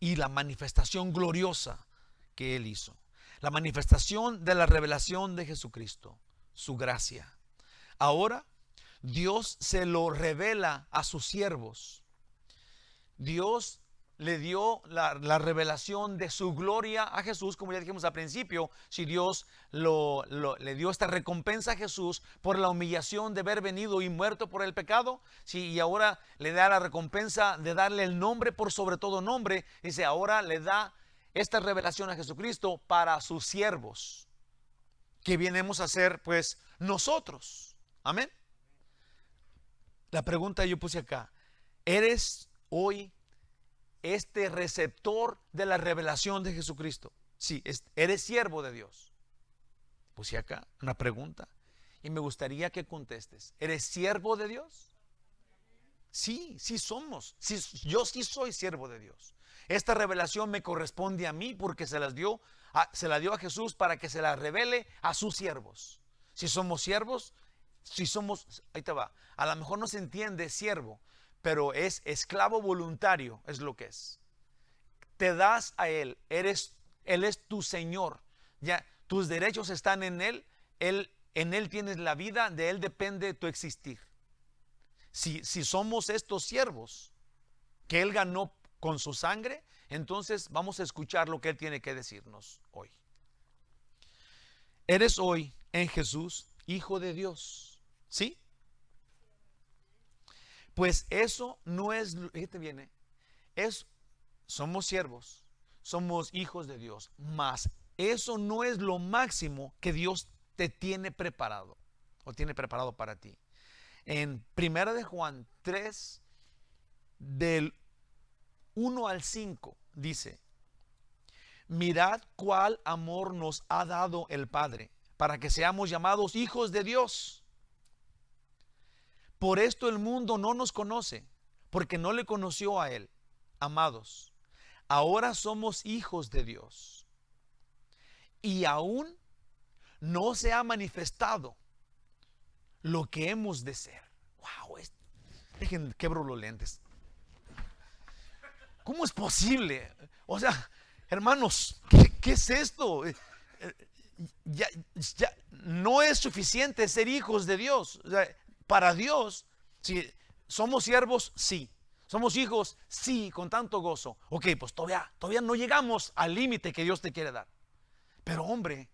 S2: Y la manifestación gloriosa que Él hizo. La manifestación de la revelación de Jesucristo. Su gracia. Ahora, Dios se lo revela a sus siervos. Dios le dio la revelación de su gloria a Jesús, como ya dijimos al principio. Si Dios le dio esta recompensa a Jesús por la humillación de haber venido y muerto por el pecado, y ahora le da la recompensa de darle el nombre por sobre todo nombre, dice, ahora le da esta revelación a Jesucristo para sus siervos, que vienemos a ser pues nosotros. Amén. La pregunta yo puse acá: ¿eres hoy este receptor de la revelación de Jesucristo? Sí, eres siervo de Dios. Puse acá una pregunta y me gustaría que contestes. ¿Eres siervo de Dios? Sí, sí somos. Yo sí soy siervo de Dios. Esta revelación me corresponde a mí porque se las dio Se la dio a Jesús para que se la revele a sus siervos. Si somos siervos, ahí te va. A lo mejor no se entiende siervo, pero es esclavo voluntario, es lo que es. Te das a Él, Él es tu Señor. Ya, tus derechos están en Él, en Él tienes la vida, de Él depende tu existir. Si somos estos siervos que Él ganó con su sangre, entonces vamos a escuchar lo que Él tiene que decirnos hoy. Eres hoy en Jesús hijo de Dios, ¿sí? Pues eso no es, fíjate bien, somos siervos, somos hijos de Dios, mas eso no es lo máximo que Dios te tiene preparado o tiene preparado para ti. En 1 de Juan 3, del 1 al 5, dice: mirad cuál amor nos ha dado el Padre, para que seamos llamados hijos de Dios. Por esto el mundo no nos conoce, porque no le conoció a Él. Amados, ahora somos hijos de Dios, y aún no se ha manifestado lo que hemos de ser. Wow, dejen, quebro los lentes. ¿Cómo es posible? O sea, hermanos, ¿qué es esto? Ya no es suficiente ser hijos de Dios. O sea, para Dios, si somos siervos, sí. Somos hijos, sí, con tanto gozo. Ok, pues todavía no llegamos al límite que Dios te quiere dar. Pero hombre,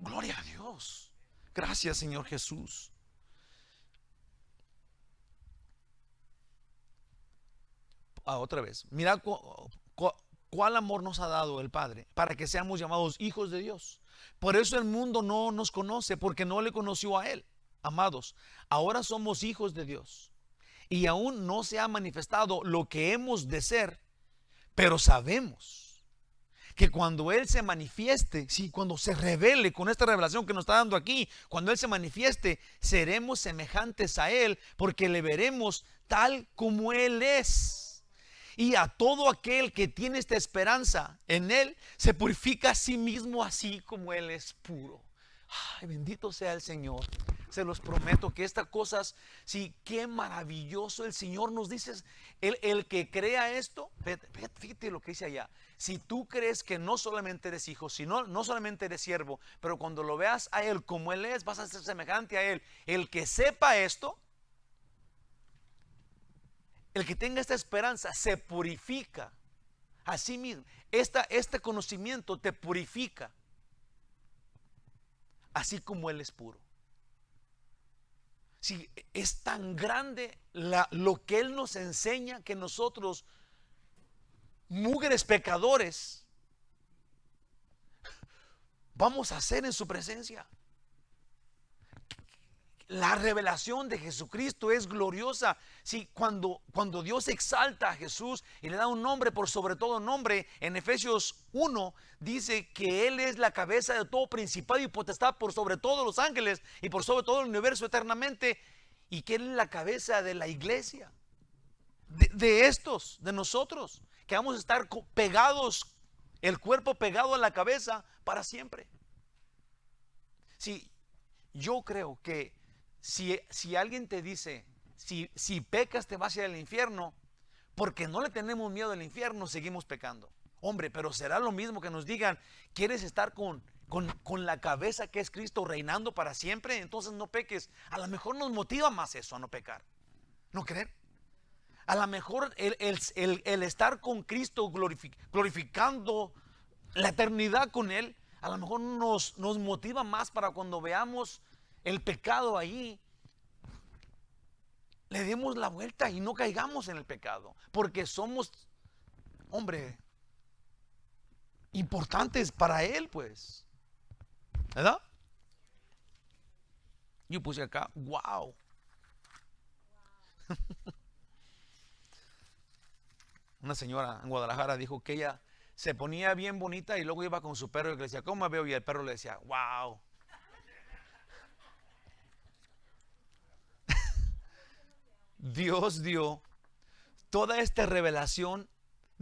S2: gloria a Dios. Gracias, Señor Jesús. Otra vez, mira cuál amor nos ha dado el Padre para que seamos llamados hijos de Dios. Por eso el mundo no nos conoce, porque no le conoció a Él. Amados, ahora somos hijos de Dios, y aún no se ha manifestado lo que hemos de ser, pero sabemos que cuando Él se manifieste, sí, cuando se revele con esta revelación que nos está dando aquí, cuando Él se manifieste, seremos semejantes a Él, porque le veremos tal como Él es. Y a todo aquel que tiene esta esperanza en Él, se purifica a sí mismo, así como Él es puro. Ay, bendito sea el Señor. Se los prometo que estas cosas, sí, qué maravilloso el Señor nos dice. El que crea esto, fíjate lo que dice allá. Si tú crees que no solamente eres hijo, sino no solamente eres siervo, pero cuando lo veas a Él como Él es, vas a ser semejante a Él. El que sepa esto, el que tenga esta esperanza, se purifica a sí mismo. Este conocimiento te purifica, así como Él es puro. Si es tan grande lo que Él nos enseña, que nosotros, mugres pecadores, vamos a hacer en su presencia. La revelación de Jesucristo es gloriosa. Sí, cuando Dios exalta a Jesús y le da un nombre por sobre todo nombre, en Efesios 1 dice que Él es la cabeza de todo principado y potestad por sobre todos los ángeles y por sobre todo el universo eternamente, y que Él es la cabeza de la iglesia, de nosotros, que vamos a estar pegados, el cuerpo pegado a la cabeza para siempre. Sí, yo creo que si alguien te dice, si pecas te vas a ir al infierno, porque no le tenemos miedo al infierno, seguimos pecando. Hombre, pero será lo mismo que nos digan, ¿quieres estar con la cabeza que es Cristo reinando para siempre? Entonces no peques. A lo mejor nos motiva más eso, a no pecar. ¿No creer? A lo mejor el estar con Cristo, glorificando la eternidad con Él, a lo mejor nos motiva más para cuando veamos el pecado ahí, le demos la vuelta y no caigamos en el pecado, porque somos, hombre, importantes para Él, pues, ¿verdad? Yo puse acá, wow. Una señora en Guadalajara dijo que ella se ponía bien bonita y luego iba con su perro y le decía, ¿cómo me veo? Y el perro le decía, wow. Dios dio toda esta revelación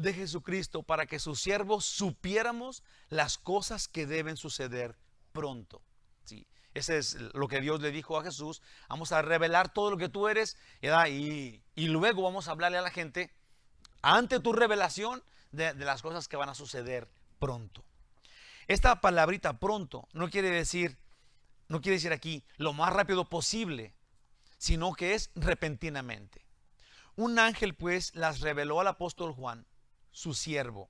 S2: de Jesucristo para que sus siervos supiéramos las cosas que deben suceder pronto. Sí, ese es lo que Dios le dijo a Jesús. Vamos a revelar todo lo que tú eres, ¿verdad? Y luego vamos a hablarle a la gente ante tu revelación de las cosas que van a suceder pronto. Esta palabrita pronto no quiere decir aquí lo más rápido posible, sino que es repentinamente. Un ángel pues las reveló al apóstol Juan, su siervo.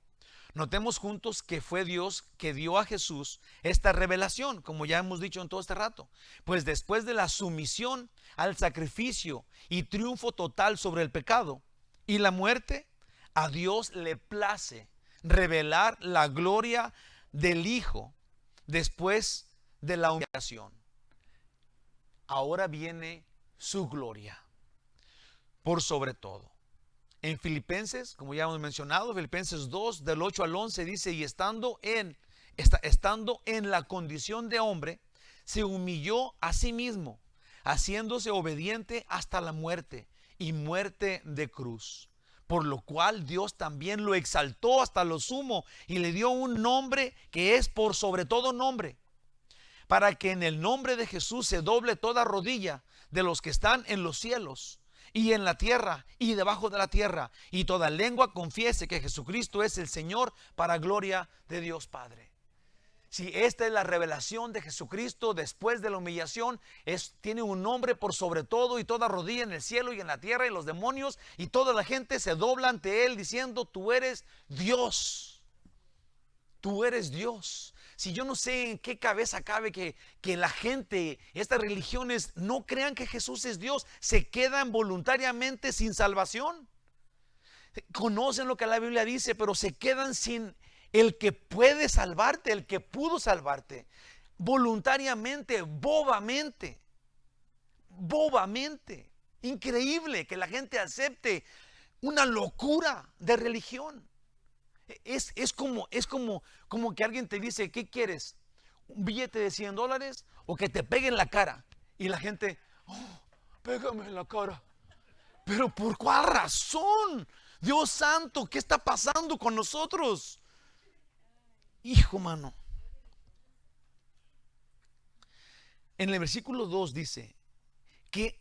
S2: Notemos juntos que fue Dios que dio a Jesús esta revelación, como ya hemos dicho en todo este rato. Pues después de la sumisión al sacrificio y triunfo total sobre el pecado y la muerte, a Dios le place revelar la gloria del Hijo después de la humillación. Ahora viene su gloria por sobre todo. En Filipenses, como ya hemos mencionado, Filipenses 2 del 8 al 11 dice: y estando en la condición de hombre, se humilló a sí mismo, haciéndose obediente hasta la muerte, y muerte de cruz. Por lo cual Dios también lo exaltó hasta lo sumo y le dio un nombre que es por sobre todo nombre, para que en el nombre de Jesús se doble toda rodilla de los que están en los cielos y en la tierra y debajo de la tierra, y toda lengua confiese que Jesucristo es el Señor, para gloria de Dios Padre. Si esta es la revelación de Jesucristo después de la humillación, tiene un nombre por sobre todo, y toda rodilla en el cielo y en la tierra y los demonios y toda la gente se dobla ante Él diciendo: tú eres Dios. Tú eres Dios. Si yo no sé en qué cabeza cabe que la gente, estas religiones, no crean que Jesús es Dios, se quedan voluntariamente sin salvación. Conocen lo que la Biblia dice, pero se quedan sin el que puede salvarte, el que pudo salvarte. Voluntariamente, bobamente. Increíble que la gente acepte una locura de religión. Es como que alguien te dice: ¿qué quieres? ¿Un billete de $100 o que te pegue en la cara? Y la gente: oh, pégame en la cara. ¿Pero por cuál razón? Dios santo, ¿qué está pasando con nosotros? Hijo, mano. En el versículo 2 dice que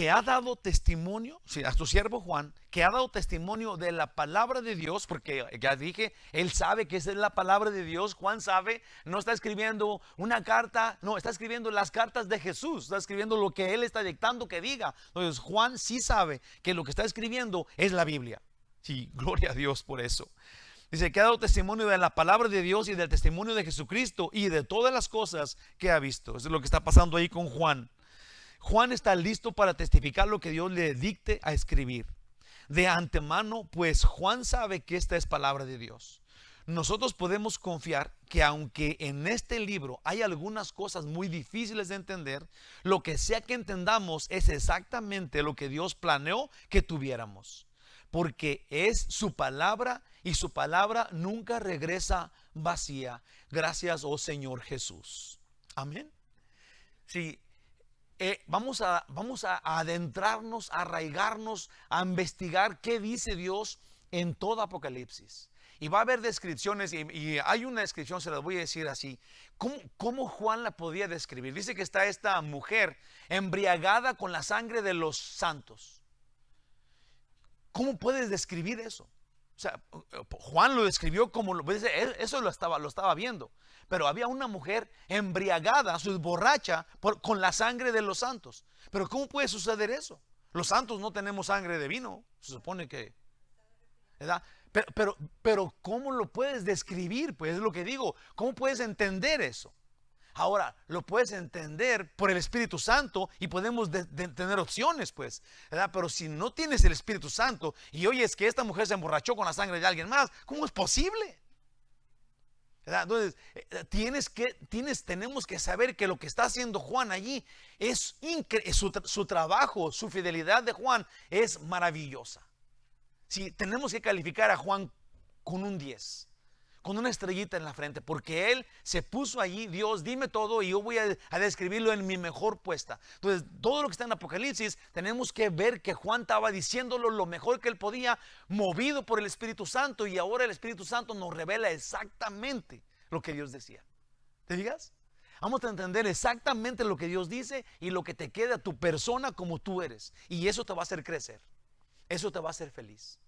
S2: ha dado testimonio, sí, a su siervo Juan, que ha dado testimonio de la palabra de Dios, porque ya dije, él sabe que esa es la palabra de Dios. Juan sabe, no está escribiendo una carta, no, está escribiendo las cartas de Jesús, está escribiendo lo que él está dictando que diga. Entonces Juan sí sabe que lo que está escribiendo es la Biblia. Sí, gloria a Dios por eso. Dice que ha dado testimonio de la palabra de Dios y del testimonio de Jesucristo y de todas las cosas que ha visto. Eso es lo que está pasando ahí con Juan. Juan está listo para testificar lo que Dios le dicte a escribir. De antemano, pues Juan sabe que esta es palabra de Dios. Nosotros podemos confiar que aunque en este libro hay algunas cosas muy difíciles de entender, lo que sea que entendamos es exactamente lo que Dios planeó que tuviéramos. Porque es su palabra y su palabra nunca regresa vacía. Gracias, oh Señor Jesús. Amén. Sí. Vamos a adentrarnos, a arraigarnos, a investigar qué dice Dios en todo Apocalipsis. Y va a haber descripciones, y hay una descripción, se las voy a decir así. ¿Cómo Juan la podía describir? Dice que está esta mujer embriagada con la sangre de los santos. ¿Cómo puedes describir eso? O sea, Juan lo describió como eso lo estaba viendo. Pero había una mujer embriagada, borracha con la sangre de los santos. Pero ¿cómo puede suceder eso? Los santos no tenemos sangre de vino, se supone que, ¿verdad? Pero ¿cómo lo puedes describir? Pues es lo que digo. ¿Cómo puedes entender eso? Ahora, lo puedes entender por el Espíritu Santo y podemos tener opciones, pues, ¿verdad? Pero si no tienes el Espíritu Santo y oyes que esta mujer se emborrachó con la sangre de alguien más, ¿cómo es posible? ¿Verdad? Entonces, tenemos que saber que lo que está haciendo Juan allí es su trabajo, su fidelidad de Juan es maravillosa. Si tenemos que calificar a Juan con un 10. con una estrellita en la frente, porque él se puso allí. Dios, dime todo y yo voy a describirlo en mi mejor puesta. Entonces, todo lo que está en Apocalipsis, tenemos que ver que Juan estaba diciéndolo lo mejor que él podía, movido por el Espíritu Santo, y ahora el Espíritu Santo nos revela exactamente lo que Dios decía. ¿Te digas? Vamos a entender exactamente lo que Dios dice y lo que te queda a tu persona como tú eres. Y eso te va a hacer crecer. Eso te va a hacer feliz.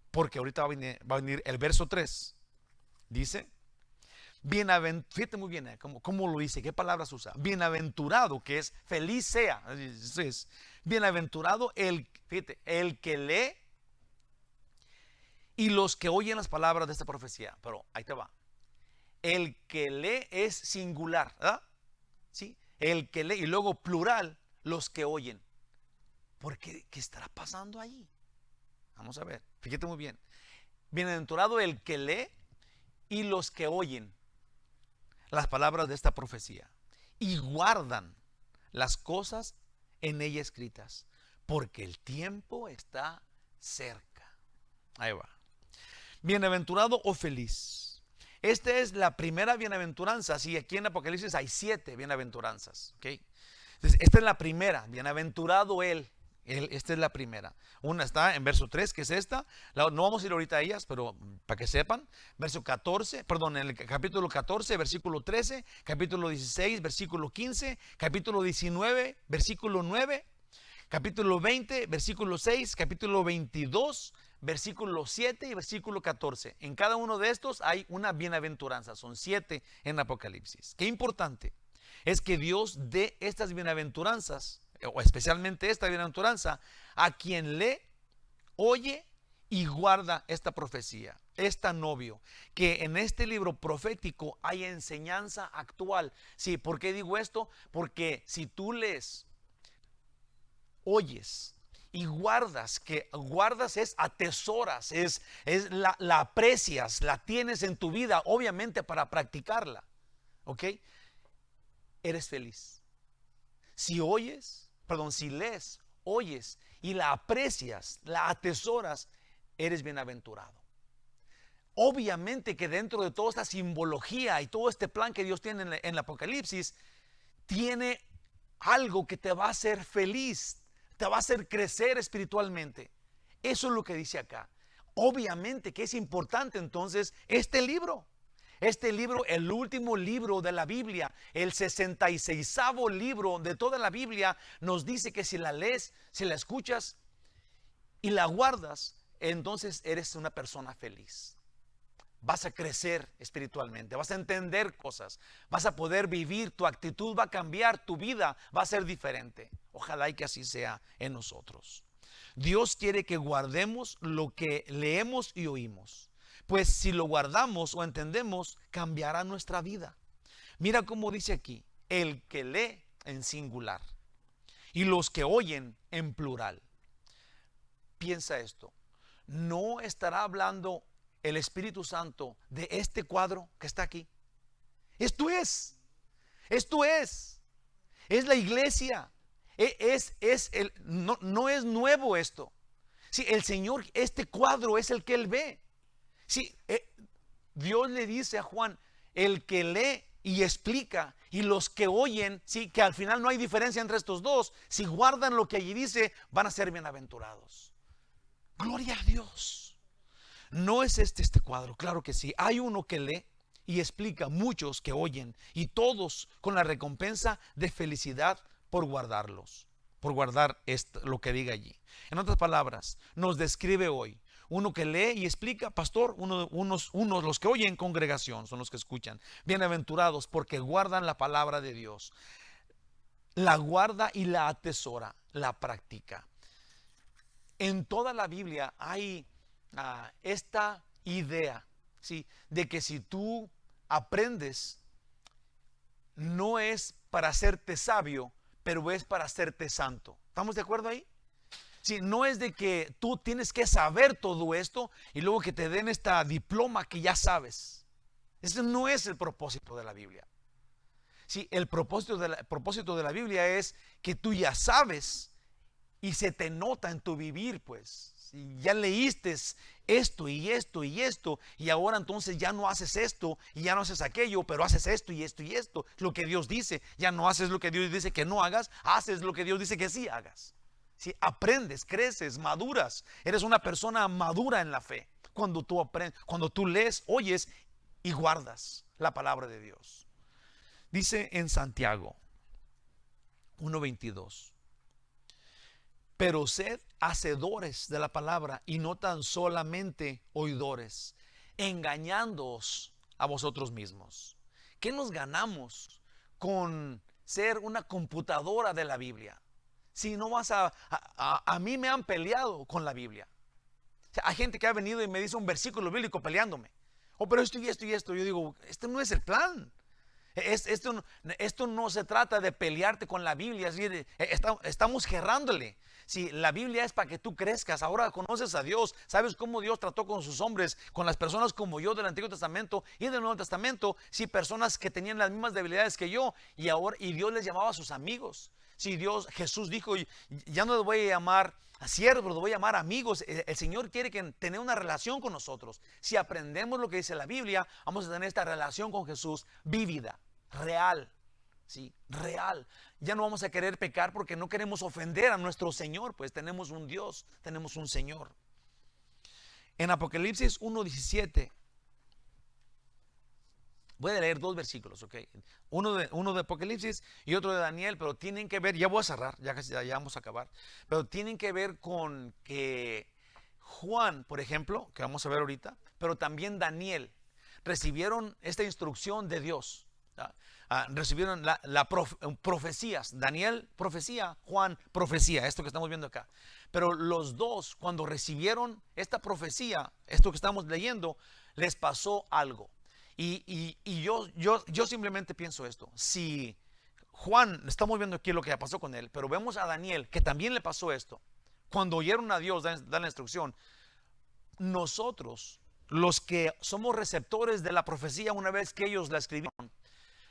S2: Porque ahorita va a venir el verso 3. Dice, fíjate muy bien cómo lo dice, qué palabras usa. Bienaventurado, que es feliz sea. Es bienaventurado fíjate, el que lee y los que oyen las palabras de esta profecía. Pero ahí te va. El que lee es singular, ¿verdad? ¿Sí? El que lee, y luego plural, los que oyen. ¿Por qué? ¿Qué estará pasando ahí? Vamos a ver, fíjate muy bien. Bienaventurado el que lee y los que oyen las palabras de esta profecía y guardan las cosas en ella escritas, porque el tiempo está cerca. Ahí va. Bienaventurado o feliz. Esta es la primera bienaventuranza. Sí, aquí en Apocalipsis hay 7 bienaventuranzas. ¿Okay? Entonces, esta es la primera. Bienaventurado él. Esta es la primera. Una está en verso 3, que es esta. No vamos a ir ahorita a ellas, pero para que sepan. Verso 14, perdón, en el capítulo 14, versículo 13, capítulo 16, versículo 15, capítulo 19, versículo 9, capítulo 20, versículo 6, capítulo 22, versículo 7 y versículo 14. En cada uno de estos hay una bienaventuranza. Son 7 en Apocalipsis. Qué importante es que Dios dé estas bienaventuranzas, o especialmente esta bienaventuranza, a quien lee, oye y guarda esta profecía. Esta novio, que en este libro profético hay enseñanza actual. Sí, ¿por qué digo esto? Porque si tú lees, oyes y guardas, que guardas es atesoras, la aprecias, la tienes en tu vida, obviamente para practicarla, ¿ok? Eres feliz. Si lees, oyes y la aprecias, la atesoras, eres bienaventurado. Obviamente que dentro de toda esta simbología y todo este plan que Dios tiene en el Apocalipsis, tiene algo que te va a hacer feliz, te va a hacer crecer espiritualmente. Eso es lo que dice acá. Obviamente que es importante entonces este libro. Este libro, el último libro de la Biblia, el 66º libro de toda la Biblia, nos dice que si la lees, si la escuchas y la guardas, entonces eres una persona feliz. Vas a crecer espiritualmente, vas a entender cosas, vas a poder vivir, tu actitud va a cambiar, tu vida va a ser diferente. Ojalá y que así sea en nosotros. Dios quiere que guardemos lo que leemos y oímos. Pues si lo guardamos o entendemos, cambiará nuestra vida. Mira cómo dice aquí, el que lee en singular y los que oyen en plural. Piensa esto, ¿no estará hablando el Espíritu Santo de este cuadro que está aquí? Esto es la iglesia. No es nuevo esto. Sí, el Señor, este cuadro es el que Él ve. Sí, Dios le dice a Juan, el que lee y explica, y los que oyen, sí, que al final no hay diferencia entre estos dos, si guardan lo que allí dice, van a ser bienaventurados. Gloria a Dios. No es este cuadro, claro que sí. Hay uno que lee y explica, muchos que oyen, y todos con la recompensa de felicidad por guardarlos, por guardar lo que diga allí. En otras palabras, nos describe hoy uno que lee y explica, pastor, unos los que oyen, congregación, son los que escuchan. Bienaventurados porque guardan la palabra de Dios. La guarda y la atesora, la practica. En toda la Biblia hay esta idea, ¿sí?, de que si tú aprendes, no es para hacerte sabio, pero es para hacerte santo. ¿Estamos de acuerdo ahí? Sí, no es de que tú tienes que saber todo esto y luego que te den esta diploma que ya sabes. Ese no es el propósito de la Biblia. Sí, el propósito de la Biblia es que tú ya sabes y se te nota en tu vivir, pues. y ya leíste esto y esto y esto, y ahora entonces ya no haces esto y ya no haces aquello, pero haces esto y esto y esto, lo que Dios dice, ya no haces lo que Dios dice que no hagas, haces lo que Dios dice que sí hagas. Si aprendes, creces, maduras, eres una persona madura en la fe cuando tú aprendes, cuando tú lees, oyes y guardas la palabra de Dios. Dice en Santiago 1:22, pero sed hacedores de la palabra y no tan solamente oidores, engañándoos a vosotros mismos. ¿Qué nos ganamos con ser una computadora de la Biblia? Si no vas a mí me han peleado con la Biblia. O sea, hay gente que ha venido y me dice un versículo bíblico peleándome. Oh, pero esto y esto y esto. Yo digo, este no es el plan. Esto no se trata de pelearte con la Biblia. Estamos gerrándole. Si la Biblia es para que tú crezcas, ahora conoces a Dios, sabes cómo Dios trató con sus hombres, con las personas como yo del Antiguo Testamento y del Nuevo Testamento, si personas que tenían las mismas debilidades que yo, y Dios les llamaba a sus amigos. Si Jesús dijo, ya no les voy a llamar a siervos, los voy a llamar amigos. El Señor quiere tener una relación con nosotros. Si aprendemos lo que dice la Biblia, vamos a tener esta relación con Jesús vívida, real. Sí, real. Ya no vamos a querer pecar porque no queremos ofender a nuestro Señor, pues tenemos un Dios, tenemos un Señor. En Apocalipsis 1:17 voy a leer dos versículos, ¿ok? Uno de Apocalipsis y otro de Daniel, pero tienen que ver, ya voy a cerrar, ya vamos a acabar, pero tienen que ver con que Juan, por ejemplo, que vamos a ver ahorita, pero también Daniel, recibieron esta instrucción de Dios. Recibieron profecías. Daniel, profecía. Juan, profecía. Esto que estamos viendo acá. Pero los dos, cuando recibieron esta profecía, esto que estamos leyendo, les pasó algo. Y yo simplemente pienso esto. Si Juan, estamos viendo aquí lo que pasó con él, pero vemos a Daniel, que también le pasó esto. Cuando oyeron a Dios dar la instrucción, nosotros, los que somos receptores de la profecía una vez que ellos la escribieron,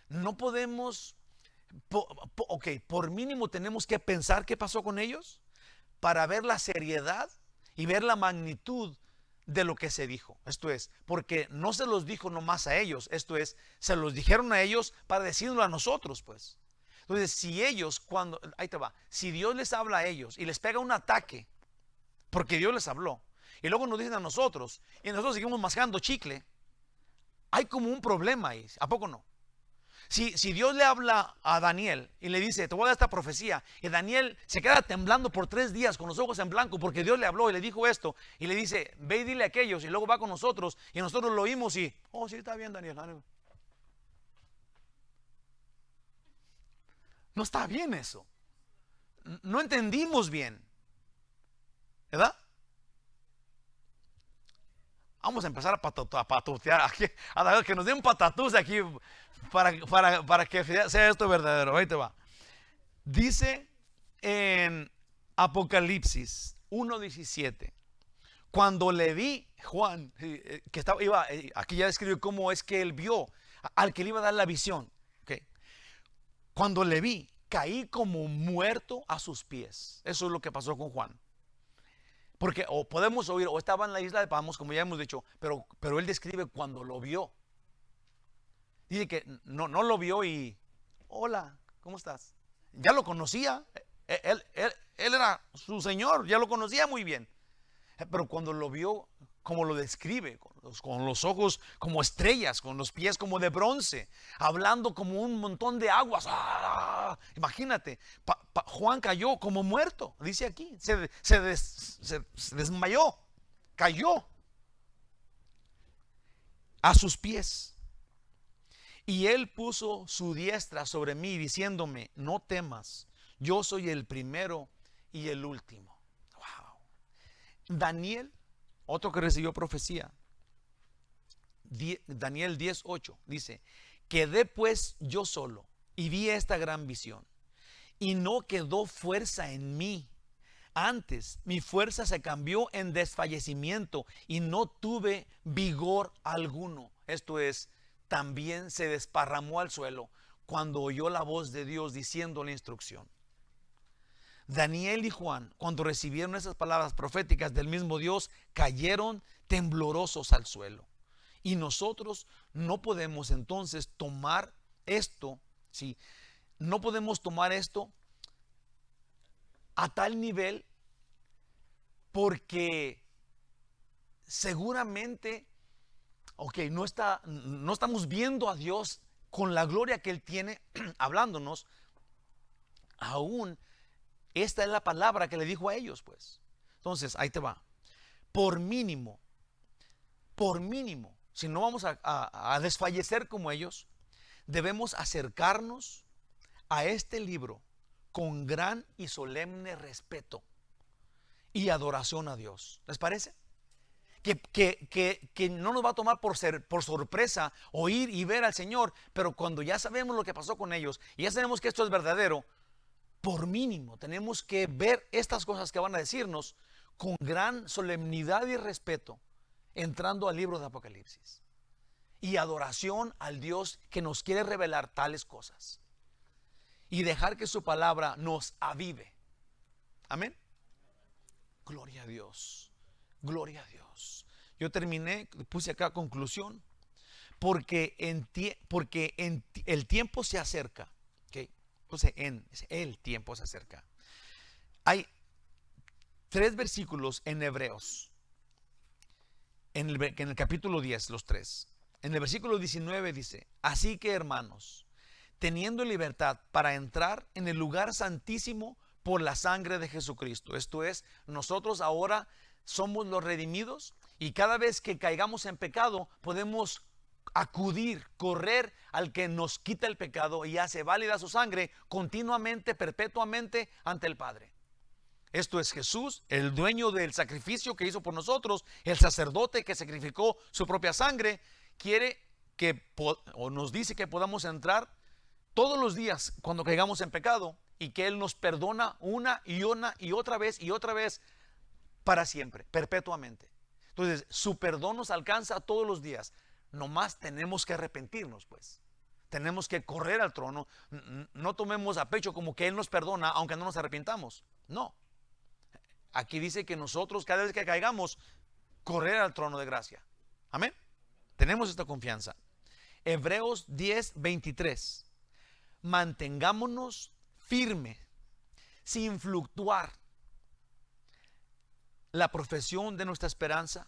S2: no podemos, por mínimo tenemos que pensar qué pasó con ellos para ver la seriedad y ver la magnitud de lo que se dijo. Esto es, porque no se los dijo nomás a ellos, esto es, se los dijeron a ellos para decirlo a nosotros, pues. Entonces, si ellos, ahí te va, si Dios les habla a ellos y les pega un ataque, porque Dios les habló, y luego nos dicen a nosotros, y nosotros seguimos mascando chicle, hay como un problema ahí, ¿a poco no? Si Dios le habla a Daniel y le dice, te voy a dar esta profecía, y Daniel se queda temblando por 3 días con los ojos en blanco porque Dios le habló y le dijo esto, y le dice, ve y dile a aquellos, y luego va con nosotros, y nosotros lo oímos y, oh, sí, está bien, Daniel. No está bien eso. No entendimos bien, ¿verdad? Vamos a empezar a patutear aquí, a que nos den patatús aquí para que sea esto verdadero. Ahí te va. Dice en Apocalipsis 1:17, cuando le vi, Juan, que aquí ya escribió cómo es que él vio al que le iba a dar la visión. Okay. Cuando le vi, caí como muerto a sus pies. Eso es lo que pasó con Juan. Porque o podemos oír, o estaba en la isla de Patmos, como ya hemos dicho, pero él describe cuando lo vio. Dice que no lo vio y, hola, ¿cómo estás? Ya lo conocía, él era su Señor, ya lo conocía muy bien. Pero cuando lo vio, como lo describe, con los ojos como estrellas, con los pies como de bronce, hablando como un montón de aguas. ¡Ah! Imagínate, Juan cayó como muerto, dice aquí, se desmayó, cayó a sus pies. Y él puso su diestra sobre mí, diciéndome, no temas, yo soy el primero y el último. Wow. Daniel, otro que recibió profecía, Daniel 10:8 dice, quedé pues yo solo y vi esta gran visión, y no quedó fuerza en mí. Antes mi fuerza se cambió en desfallecimiento y no tuve vigor alguno. Esto es, también se desparramó al suelo cuando oyó la voz de Dios diciendo la instrucción. Daniel y Juan, cuando recibieron esas palabras proféticas del mismo Dios, cayeron temblorosos al suelo. Y nosotros no podemos entonces tomar esto, ¿sí? No podemos tomar esto a tal nivel, porque seguramente, no estamos viendo a Dios con la gloria que Él tiene hablándonos. Aún esta es la palabra que le dijo a ellos, pues. Entonces, ahí te va. Por mínimo, si no vamos a desfallecer como ellos, debemos acercarnos a este libro con gran y solemne respeto y adoración a Dios. ¿Les parece? Que no nos va a tomar por sorpresa oír y ver al Señor, pero cuando ya sabemos lo que pasó con ellos y ya sabemos que esto es verdadero, por mínimo tenemos que ver estas cosas que van a decirnos con gran solemnidad y respeto, entrando al libro de Apocalipsis y adoración al Dios que nos quiere revelar tales cosas y dejar que su palabra nos avive. Amén. Gloria a Dios. Gloria a Dios. Yo terminé, puse acá conclusión, porque el tiempo se acerca. ¿Okay? Entonces, el tiempo se acerca. Hay 3 versículos en Hebreos, en el capítulo 10, los 3. En el versículo 19 dice: así que, hermanos, teniendo libertad para entrar en el lugar santísimo por la sangre de Jesucristo. Esto es, nosotros ahora somos los redimidos, y cada vez que caigamos en pecado podemos acudir, correr al que nos quita el pecado y hace válida su sangre continuamente, perpetuamente ante el Padre. Esto es Jesús, el dueño del sacrificio que hizo por nosotros, el sacerdote que sacrificó su propia sangre, quiere o nos dice que podamos entrar todos los días cuando caigamos en pecado, y que Él nos perdona una y otra vez para siempre, perpetuamente. Entonces, su perdón nos alcanza todos los días. Nomás tenemos que arrepentirnos, pues. Tenemos que correr al trono. No tomemos a pecho como que Él nos perdona, aunque no nos arrepintamos. No. Aquí dice que nosotros, cada vez que caigamos, correr al trono de gracia. Amén. Tenemos esta confianza. Hebreos 10:23. Mantengámonos firme, sin fluctuar, la profesión de nuestra esperanza.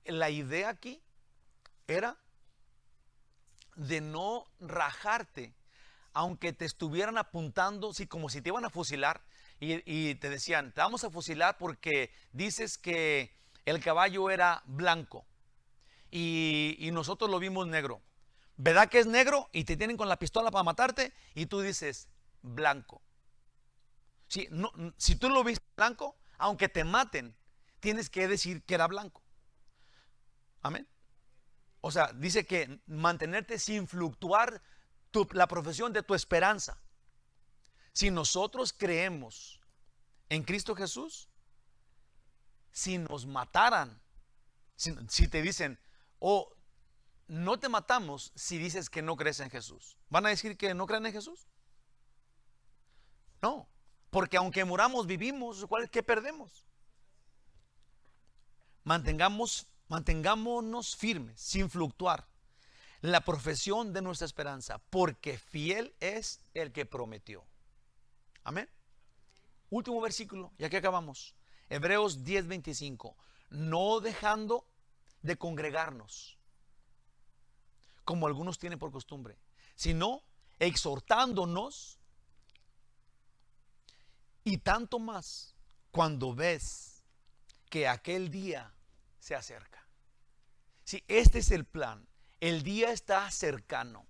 S2: La idea aquí era de no rajarte, aunque te estuvieran apuntando, sí, como si te iban a fusilar, y te decían: te vamos a fusilar porque dices que el caballo era blanco y nosotros lo vimos negro. ¿Verdad que es negro? Y te tienen con la pistola para matarte y tú dices blanco. Si tú lo viste blanco, aunque te maten, tienes que decir que era blanco. Amén. O sea, dice que mantenerte sin fluctuar la profesión de tu esperanza. Si nosotros creemos en Cristo Jesús, si nos mataran, si te dicen: oh, no te matamos si dices que no crees en Jesús, ¿van a decir que no creen en Jesús? No, porque aunque muramos, vivimos. ¿Qué perdemos? Mantengámonos firmes, sin fluctuar, la profesión de nuestra esperanza, porque fiel es el que prometió. Amén. Último versículo, y aquí acabamos. Hebreos 10:25. No dejando de congregarnos, como algunos tienen por costumbre, sino exhortándonos, y tanto más cuando ves que aquel día se acerca. Sí, este es el plan. El día está cercano.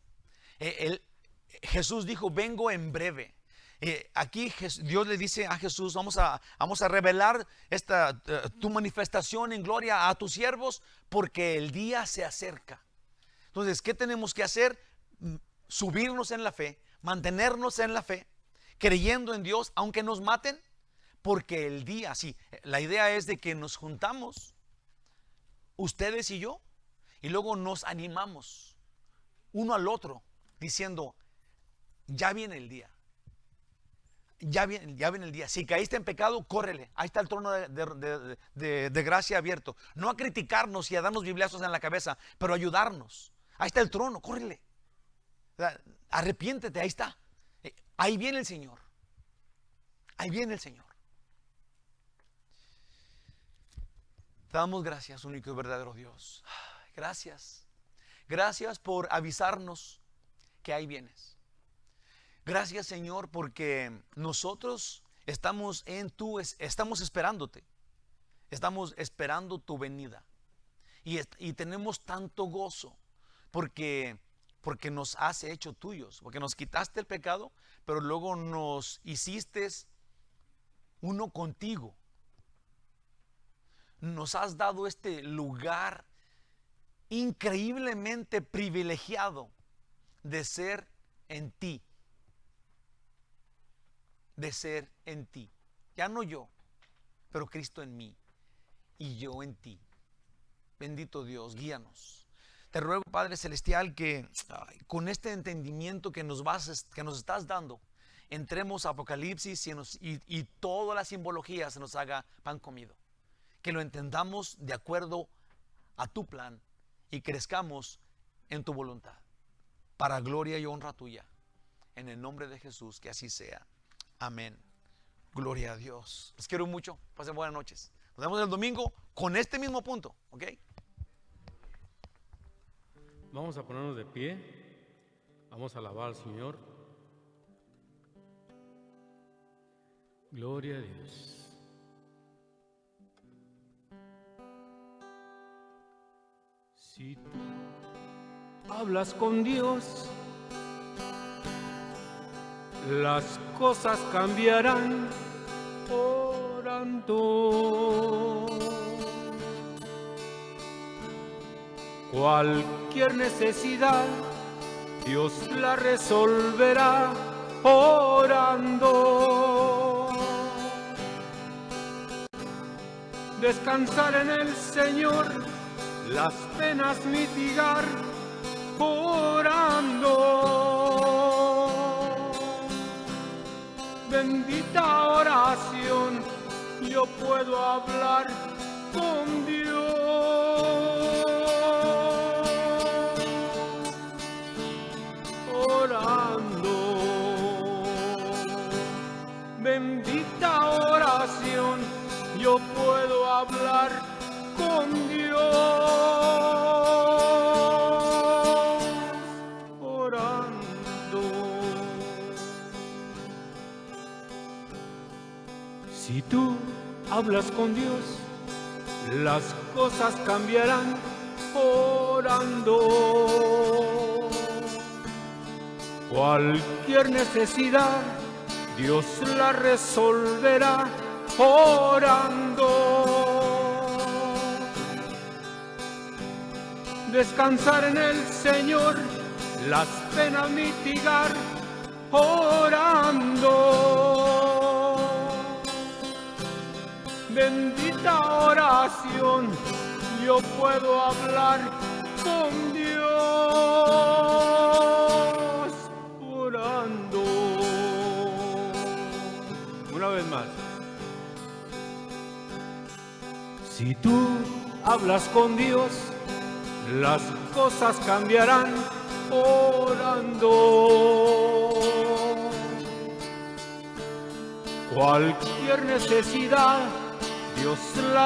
S2: Jesús dijo: vengo en breve. Aquí Dios le dice a Jesús: vamos a revelar tu manifestación en gloria a tus siervos, porque el día se acerca. Entonces, ¿qué tenemos que hacer? Subirnos en la fe, mantenernos en la fe, creyendo en Dios, aunque nos maten, porque el día, sí, la idea es de que nos juntamos, ustedes y yo, y luego nos animamos uno al otro, diciendo: ya viene el día, ya viene el día. Si caíste en pecado, córrele. Ahí está el trono de gracia abierto. No a criticarnos y a darnos bibliazos en la cabeza, pero a ayudarnos. Ahí está el trono, córrele. Arrepiéntete, ahí está. Ahí viene el Señor. Ahí viene el Señor. Te damos gracias, único y verdadero Dios. Gracias. Gracias por avisarnos que ahí vienes. Gracias, Señor, porque nosotros estamos esperándote. Estamos esperando tu venida. Y tenemos tanto gozo porque nos has hecho tuyos, porque nos quitaste el pecado, pero luego nos hiciste uno contigo. Nos has dado este lugar increíblemente privilegiado de ser en ti. De ser en ti. Ya no yo, pero Cristo en mí y yo en ti. Bendito Dios, guíanos. Te ruego, Padre Celestial, que con este entendimiento que nos estás dando, entremos a Apocalipsis y toda la simbología se nos haga pan comido. Que lo entendamos de acuerdo a tu plan y crezcamos en tu voluntad. Para gloria y honra tuya. En el nombre de Jesús, que así sea. Amén. Gloria a Dios. Les quiero mucho. Pasen buenas noches. Nos vemos el domingo con este mismo punto. ¿Ok?
S3: Vamos a ponernos de pie. Vamos a alabar al Señor. Gloria a Dios. Si tú hablas con Dios, las cosas cambiarán orando. Cualquier necesidad, Dios la resolverá orando. Descansar en el Señor, las penas mitigar orando. Bendita oración, yo puedo hablar con Dios. Orando. Bendita oración, yo puedo hablar con Dios. Orando. Si tú hablas con Dios, las cosas cambiarán orando. Cualquier necesidad, Dios la resolverá orando. Descansar en el Señor, las penas mitigar orando. Bendita oración, yo puedo hablar con Dios orando. Una vez más. Si tú hablas con Dios, las cosas cambiarán orando. Cualquier necesidad, Dios la